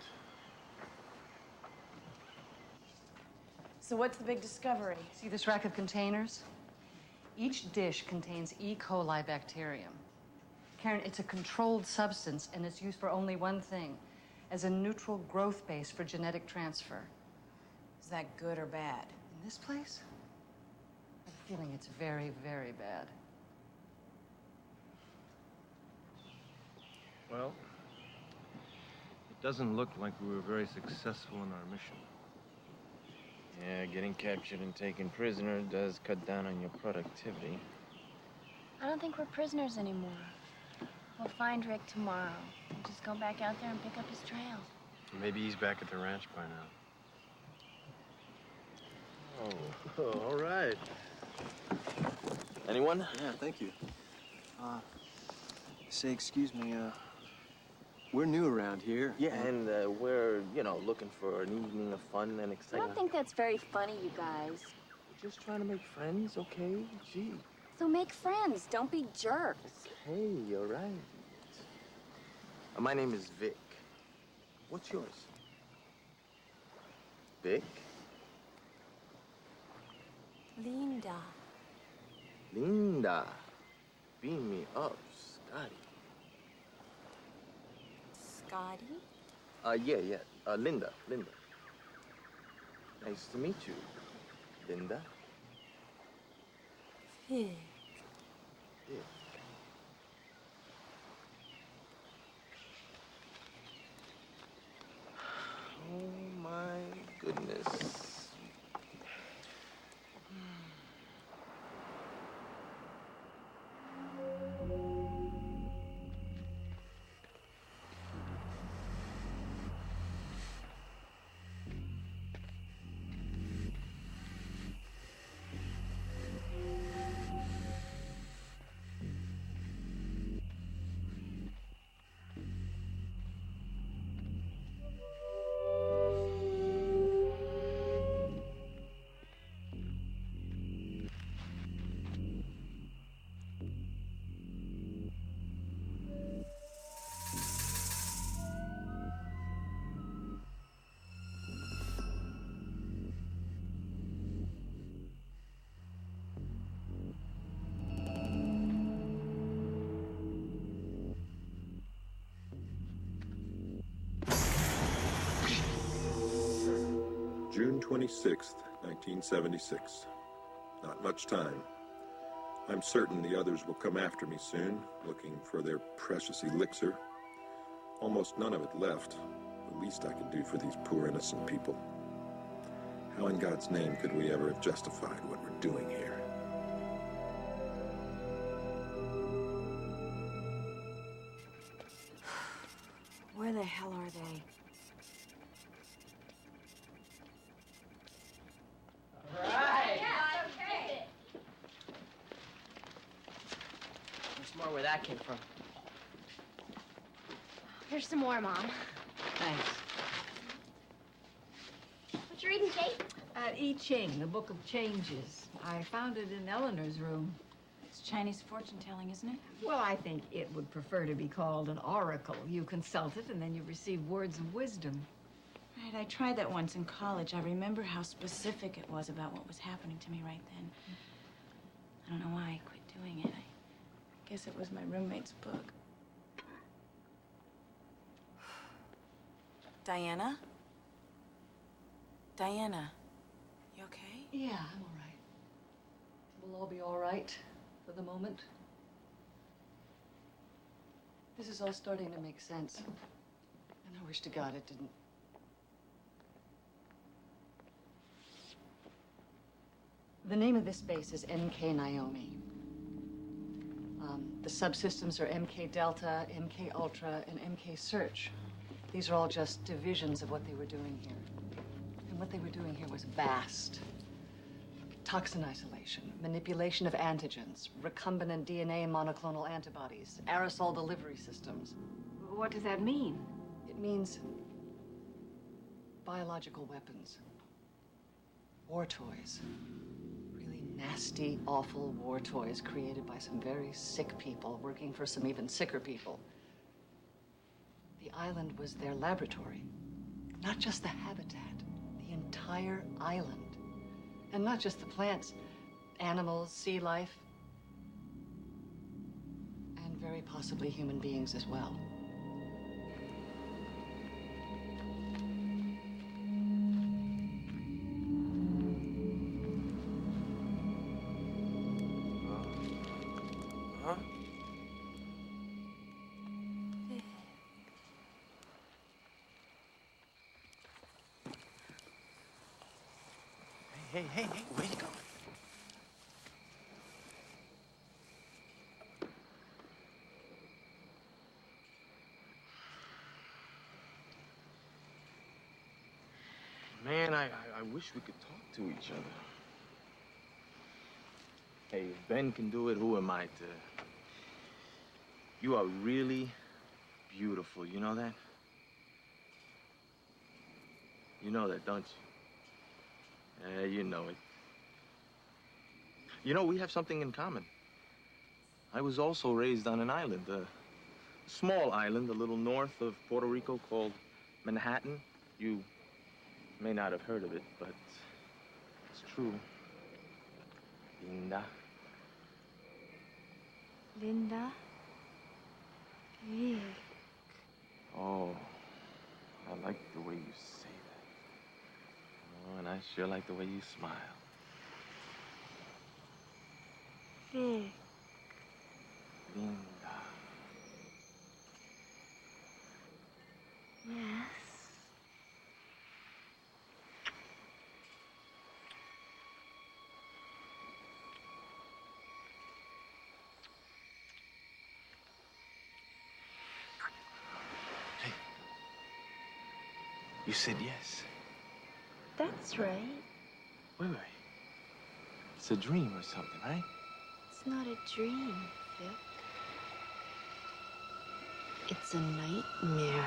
So what's the big discovery? See this rack of containers? Each dish contains E. coli bacterium. Karen, it's a controlled substance, and it's used for only one thing, as a neutral growth base for genetic transfer. Is that good or bad? In this place, I have a feeling it's very, very bad. Well, it doesn't look like we were very successful in our mission. Yeah, getting captured and taken prisoner does cut down on your productivity. I don't think we're prisoners anymore. We'll find Rick tomorrow. We'll just go back out there and pick up his trail. Maybe he's back at the ranch by now. Oh, all right. Anyone? Yeah, thank you. Say, excuse me, we're new around here. Yeah, and we're, looking for an evening of fun and I excitement. don't think that's very funny, you guys. We're just trying to make friends, okay? Gee. So make friends. Don't be jerks. Hey, you're right. My name is Vic. What's yours? Vic? Linda. Linda. Beam me up, Scotty. Scotty? Yeah. Linda. Nice to meet you, Linda. Vic. Yeah. Oh, my goodness. June 26th, 1976. Not much time. I'm certain the others will come after me soon, looking for their precious elixir. Almost none of it left. The least I can do for these poor innocent people. How in God's name could we ever have justified what we're doing here? Where the hell are they? that came from. Here's some more, Mom. Thanks. What you reading, Kate? I Ching, the Book of Changes. I found it in Eleanor's room. It's Chinese fortune-telling, isn't it? Well, I think it would prefer to be called an oracle. You consult it, and then you receive words of wisdom. Right, I tried that once in college. I remember how specific it was about what was happening to me right then. I don't know why I quit doing it. I guess it was my roommate's book. Diana? Diana, you okay? Yeah, I'm all right. We'll all be all right for the moment. This is all starting to make sense. And I wish to God it didn't. The name of this base is MK Naomi. The subsystems are MK Delta, MK Ultra, and MK Search. These are all just divisions of what they were doing here. And what they were doing here was vast. Toxin isolation, manipulation of antigens, recombinant DNA monoclonal antibodies, aerosol delivery systems. What does that mean? It means biological weapons, war toys. Really nasty, awful war toys created by some very sick people working for some even sicker people. The island was their laboratory. Not just the habitat, the entire island. And not just the plants, animals, sea life, and very possibly human beings as well. Huh? Hey, where you going? Man, I wish we could talk to each other. Hey, if Ben can do it, who am I to? You are really beautiful, you know that? You know that, don't you? Yeah, you know it. You know, we have something in common. I was also raised on an island, a small island a little north of Puerto Rico called Manhattan. You may not have heard of it, but it's true. Linda. Linda? Vic. Oh, I like the way you say that. Oh, and I sure like the way you smile. Vic. Linda. Yes? You said yes. That's right. Wait. It's a dream or something, right? It's not a dream, Vic. It's a nightmare.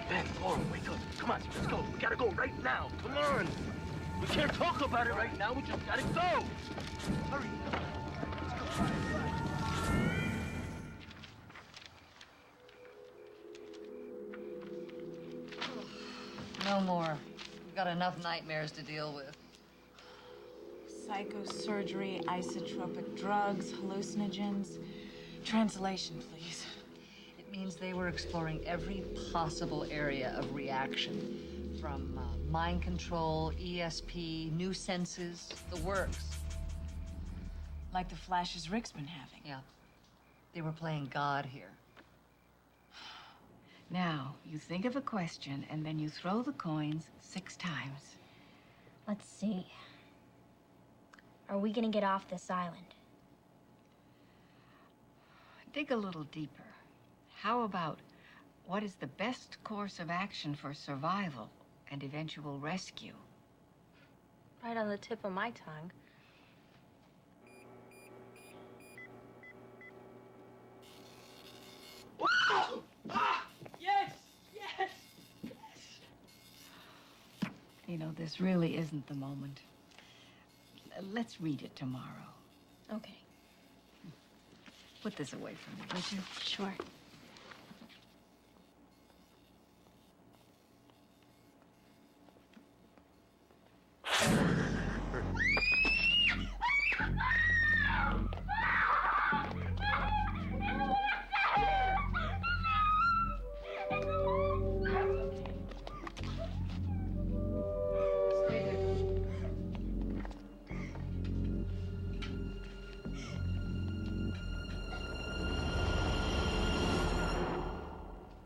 Ben, Laura, wake up. Come on, let's go. We gotta go right now. Come on. We can't talk about it right now. We just gotta go. Hurry. No more. We've got enough nightmares to deal with. Psychosurgery, isotropic drugs, hallucinogens. Translation, please. It means they were exploring every possible area of reaction, from Mind control, ESP, new senses, the works. Like the flashes Rick's been having. Yeah. They were playing God here. Now, you think of a question, and then you throw the coins 6 times. Let's see. Are we gonna get off this island? Dig a little deeper. How about, what is the best course of action for survival and eventual rescue? Right on the tip of my tongue. Yes! Yes! You know, this really isn't the moment. Let's read it tomorrow. Okay. Put this away from me, would you? Sure.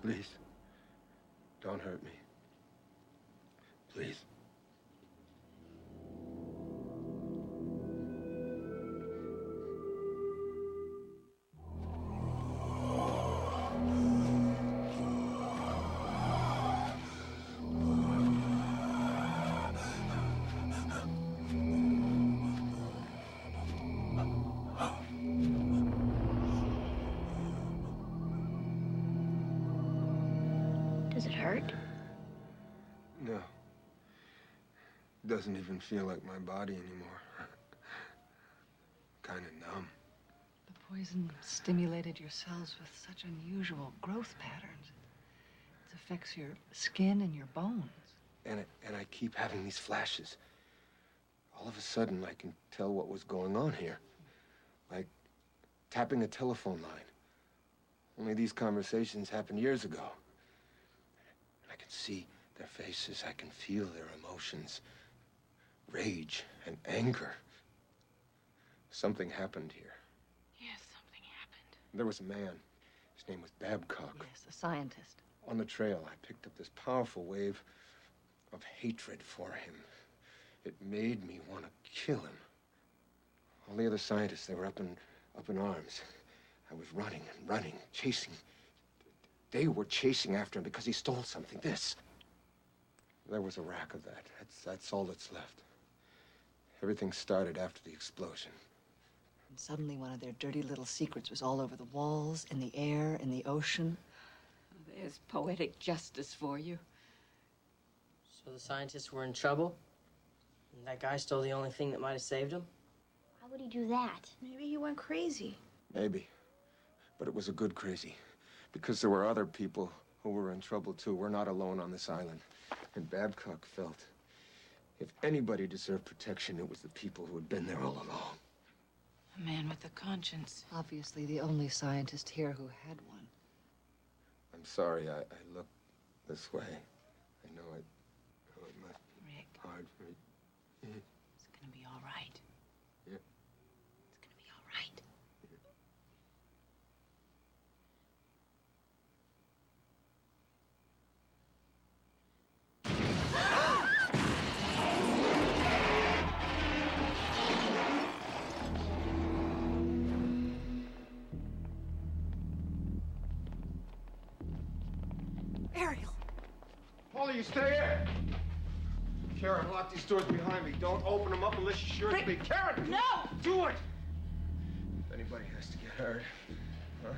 Please, don't hurt me. Please. Does it hurt? No. Doesn't even feel like my body anymore. Kind of numb. The poison stimulated your cells with such unusual growth patterns. It affects your skin and your bones. And I keep having these flashes. All of a sudden, I can tell what was going on here. Like tapping a telephone line. Only these conversations happened years ago. I can see their faces. I can feel their emotions. Rage and anger. Something happened here. Yes, something happened. There was a man. His name was Babcock. Yes, a scientist. On the trail, I picked up this powerful wave of hatred for him. It made me want to kill him. All the other scientists, they were up in arms. I was running and running, chasing. They were chasing after him because he stole something. This. There was a rack of that. That's all that's left. Everything started after the explosion. And suddenly one of their dirty little secrets was all over the walls, in the air, in the ocean. There's poetic justice for you. So the scientists were in trouble? And that guy stole the only thing that might have saved him? Why would he do that? Maybe he went crazy. Maybe. But it was a good crazy. Because there were other people who were in trouble, too. We're not alone on this island. And Babcock felt if anybody deserved protection, it was the people who had been there all along. A man with a conscience. Obviously the only scientist here who had one. I'm sorry I look this way. I know it must be Rick. hard for me. It's gonna be all right. Yeah. It's gonna be all right. Ariel! Paula, you stay here! Karen, lock these doors behind me. Don't open them up unless you're sure it's me. Karen! No! Do it! If anybody has to get hurt, huh?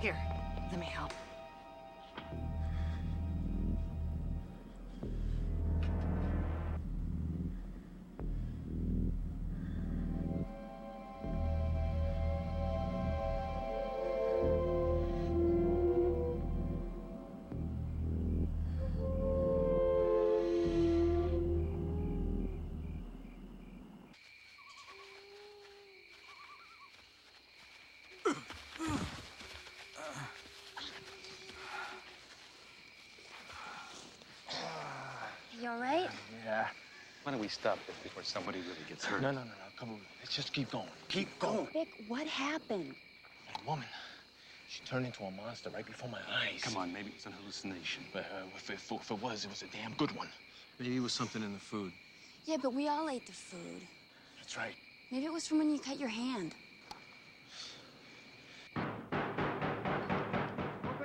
Here, let me help. all right? Yeah. Why don't we stop this before somebody really gets hurt? No. Come on. Let's just keep going. Keep going. Vic, what happened? That woman, she turned into a monster right before my eyes. Come on, maybe it's an hallucination. But if it was a damn good one. Maybe it was something in the food. Yeah, but we all ate the food. That's right. Maybe it was from when you cut your hand. Open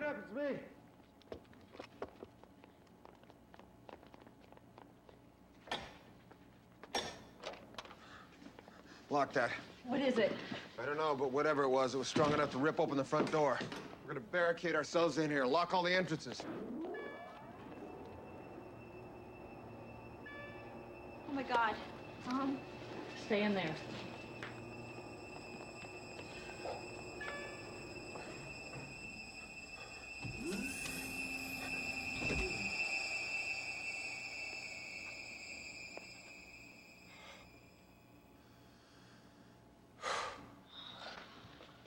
up, it's me. Lock that. What is it? I don't know, but whatever it was strong enough to rip open the front door. We're gonna barricade ourselves in here, lock all the entrances. Oh my God. Stay in there.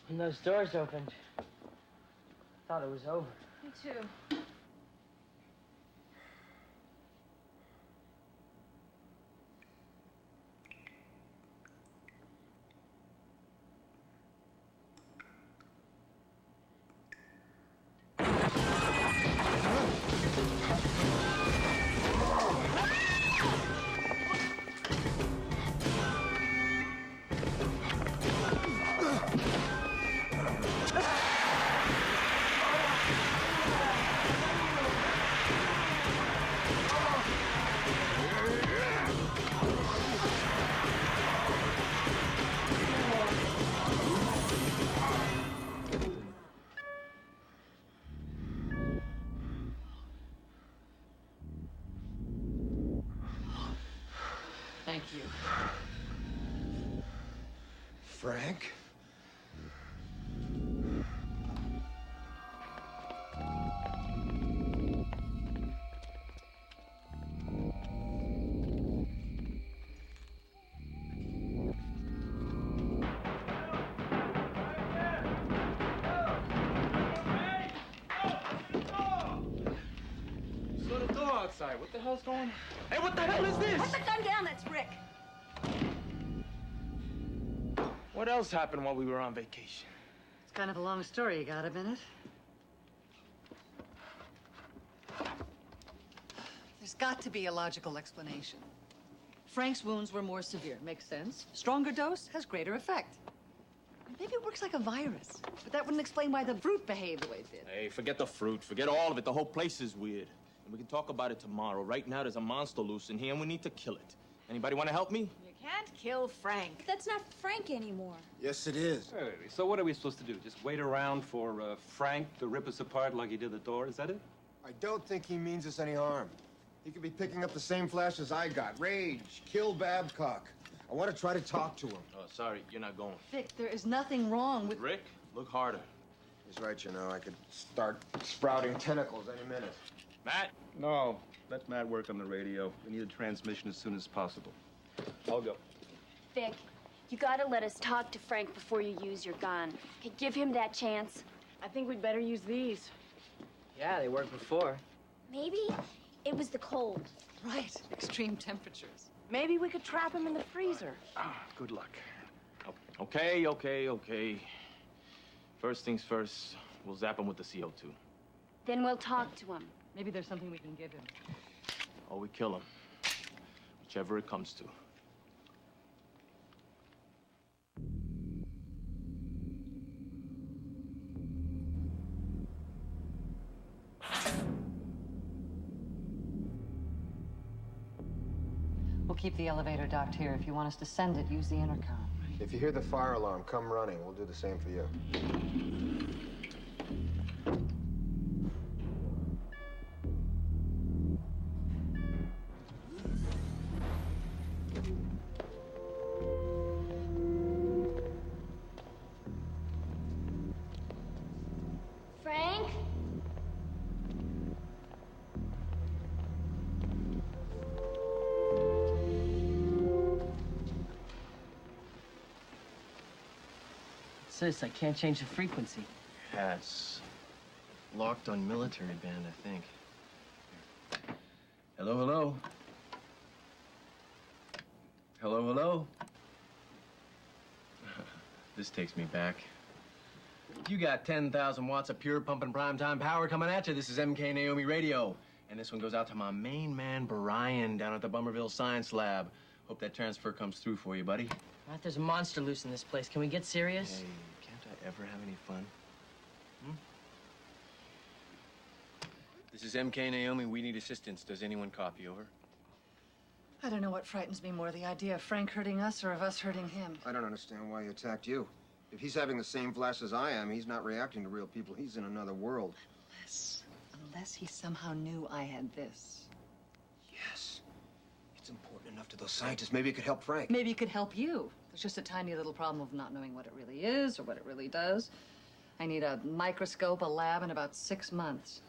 When those doors opened, I thought it was over. Me too. Thank you. Frank? Slow the door outside. What the hell's going on? Hey, what the hell is this? Put the gun down, that's Rick. What else happened while we were on vacation? It's kind of a long story. You got a minute? There's got to be a logical explanation. Frank's wounds were more severe. Makes sense. Stronger dose has greater effect. Maybe it works like a virus, but that wouldn't explain why the fruit behaved the way it did. Hey, forget the fruit. Forget all of it. The whole place is weird. And we can talk about it tomorrow. Right now, there's a monster loose in here, and we need to kill it. Anybody want to help me? You can't kill Frank. That's not Frank anymore. Yes, it is. Hey, so what are we supposed to do? Just wait around for Frank to rip us apart like he did the door? Is that it? I don't think he means us any harm. He could be picking up the same flashes I got. Rage, kill Babcock. I want to try to talk to him. Oh, sorry, you're not going. Vic, there is nothing wrong with... Rick, look harder. He's right, you know. I could start sprouting tentacles any minute. Matt? No, let Matt work on the radio. We need a transmission as soon as possible. I'll go. Vic, you gotta let us talk to Frank before you use your gun. Okay, give him that chance. I think we'd better use these. Yeah, they worked before. Maybe it was the cold. Right, extreme temperatures. Maybe we could trap him in the freezer. Good luck. Okay. First things first, we'll zap him with the CO2. Then we'll talk to him. Maybe there's something we can give him. Or we kill him. Whichever it comes to. We'll keep the elevator docked here. If you want us to send it, use the intercom. If you hear the fire alarm, come running. We'll do the same for you. Frank? Sis, I can't change the frequency. Yeah, it's locked on military band, I think. Hello? this takes me back. You got 10,000 watts of pure pumping primetime power coming at you. This is MK Naomi Radio. And this one goes out to my main man, Brian, down at the Bummerville Science Lab. Hope that transfer comes through for you, buddy. Right, there's a monster loose in this place. Can we get serious? Hey, can't I ever have any fun? This is MK Naomi. We need assistance. Does anyone copy? Over. I don't know what frightens me more, the idea of Frank hurting us or of us hurting him. I don't understand why he attacked you. If he's having the same flash as I am, he's not reacting to real people. He's in another world. Unless he somehow knew I had this. Yes. It's important enough to those scientists. Maybe it could help Frank. Maybe it could help you. There's just a tiny little problem of not knowing what it really is or what it really does. I need a microscope, a lab, in about 6 months.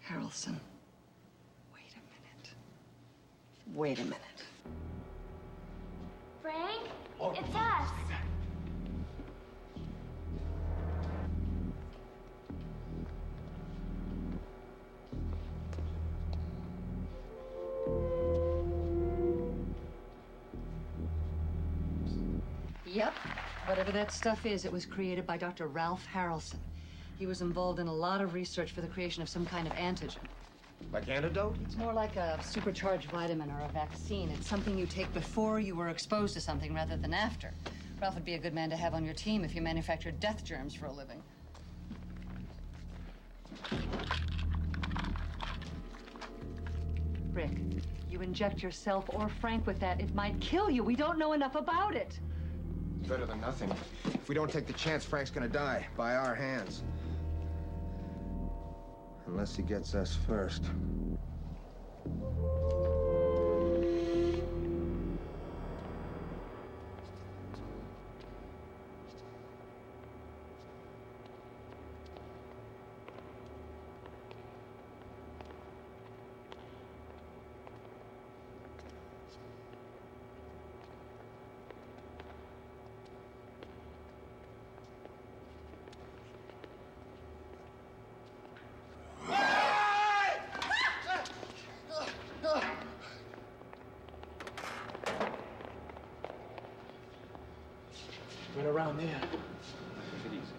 Harrelson, wait a minute. Frank, it's us. Yep, whatever that stuff is, it was created by Dr. Ralph Harrelson. He was involved in a lot of research for the creation of some kind of antigen. Like antidote? It's more like a supercharged vitamin or a vaccine. It's something you take before you were exposed to something rather than after. Ralph would be a good man to have on your team if you manufactured death germs for a living. Rick, you inject yourself or Frank with that, it might kill you. We don't know enough about it. It's better than nothing. If we don't take the chance, Frank's gonna die by our hands. Unless he gets us first. Right around there. Take it easy.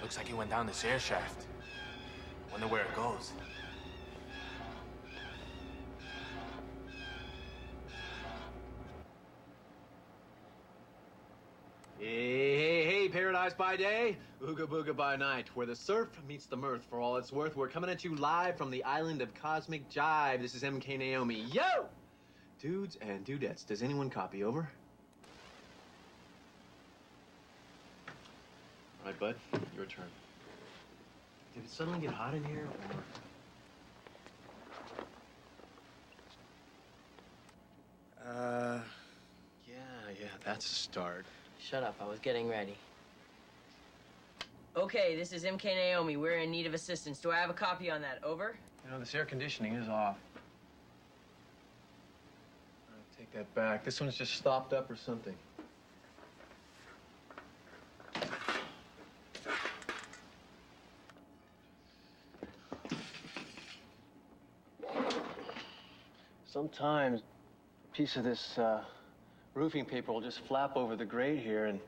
Looks like he went down this air shaft. Wonder where it goes. Hey, paradise by day, ooga booga by night, where the surf meets the mirth for all it's worth. We're coming at you live from the island of cosmic jive. This is MK Naomi. Yo! Dudes and dudettes, does anyone copy? Over. All right, bud, your turn. Did it suddenly get hot in here, or? Yeah, that's a start. Shut up, I was getting ready. Okay, this is MK Naomi. We're in need of assistance. Do I have a copy on that? Over? You know, this air conditioning is off. I'll take that back. This one's just stopped up or something. Sometimes a piece of this roofing paper will just flap over the grate here and...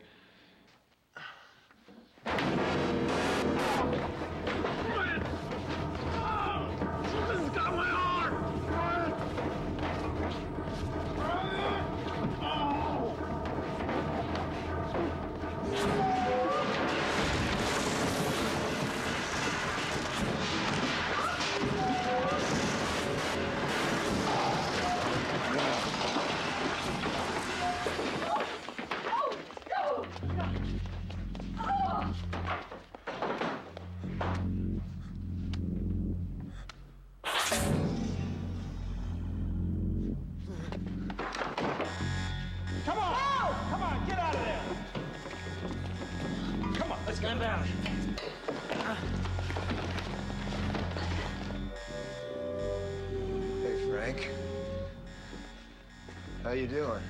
Stand down. Hey, Frank. How you doing?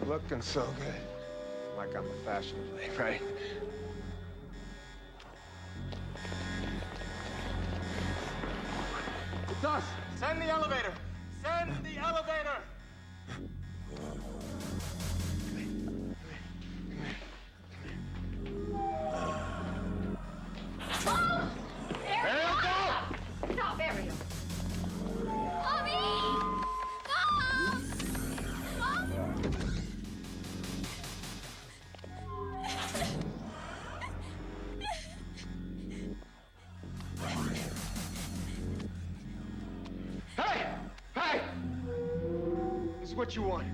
Looking so good. Like I'm a fashion plate, right? It's us! Send the elevator! Send the elevator! Ariel, go! Stop, Ariel! Mommy! Mom! Hey! Hey! This is what you want.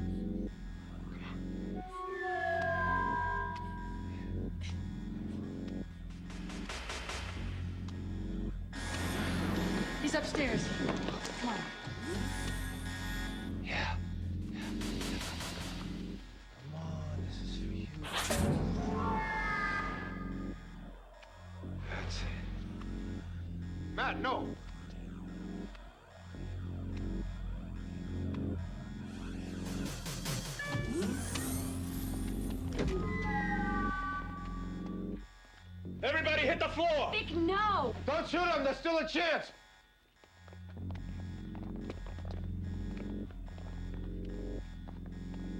He's upstairs. Come on. Yeah. Come on, this is for you. That's it. Matt, no! Everybody hit the floor! Vic, no! Don't shoot him, there's still a chance!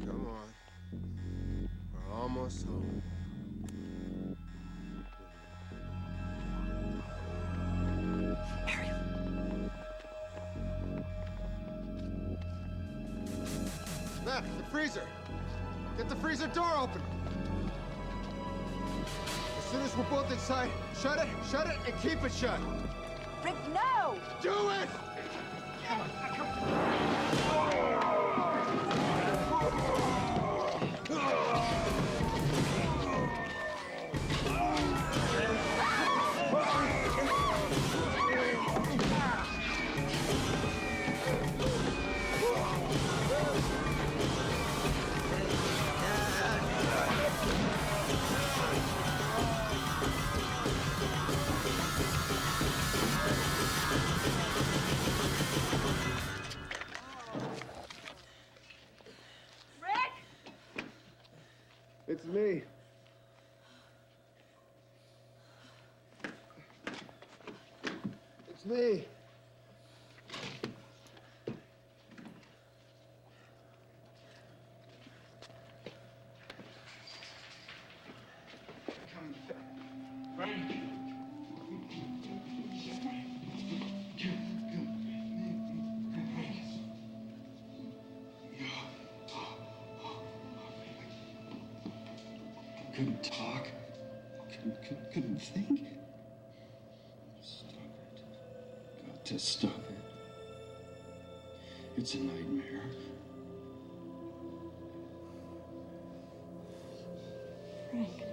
Come on. We're almost home. Matt, the freezer! Get the freezer door open! As soon as we're both inside, shut it, and keep it shut! Rick, no! Do it! It's me. It's me. Couldn't talk. Couldn't think. Stop it. Got to stop it. It's a nightmare. Frank.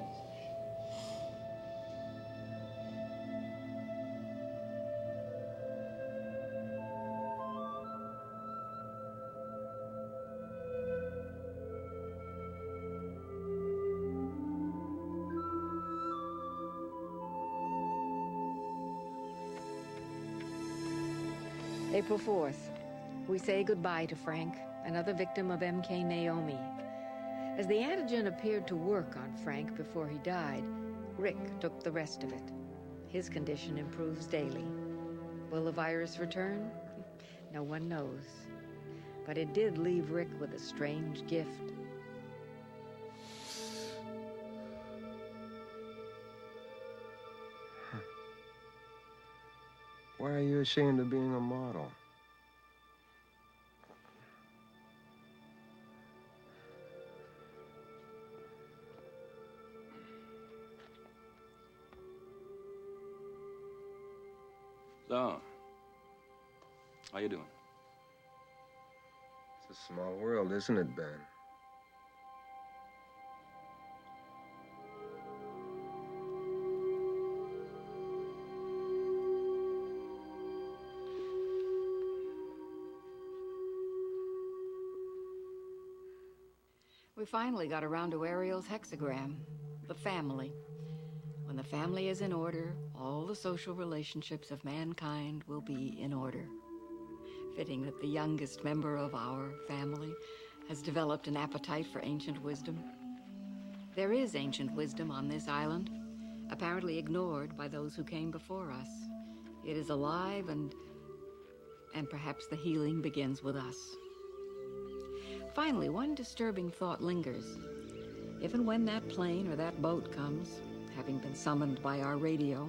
April 4th, we say goodbye to Frank, another victim of MK Naomi. As the antigen appeared to work on Frank before he died, Rick took the rest of it. His condition improves daily. Will the virus return? No one knows. But it did leave Rick with a strange gift. Why are you ashamed of being a model? So, how you doing? It's a small world, isn't it, Ben? We finally got around to Ariel's hexagram, the family. When the family is in order, all the social relationships of mankind will be in order. Fitting that the youngest member of our family has developed an appetite for ancient wisdom. There is ancient wisdom on this island, apparently ignored by those who came before us. It is alive, and perhaps the healing begins with us. Finally, one disturbing thought lingers. If and when that plane or that boat comes, having been summoned by our radio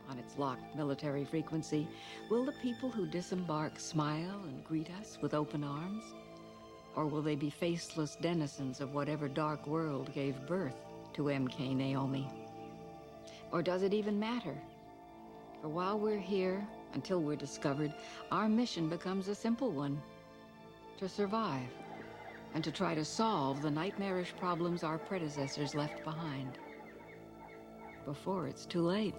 on its locked military frequency, will the people who disembark smile and greet us with open arms? Or will they be faceless denizens of whatever dark world gave birth to M.K. Naomi? Or does it even matter? For while we're here, until we're discovered, our mission becomes a simple one: to survive, and to try to solve the nightmarish problems our predecessors left behind, before it's too late.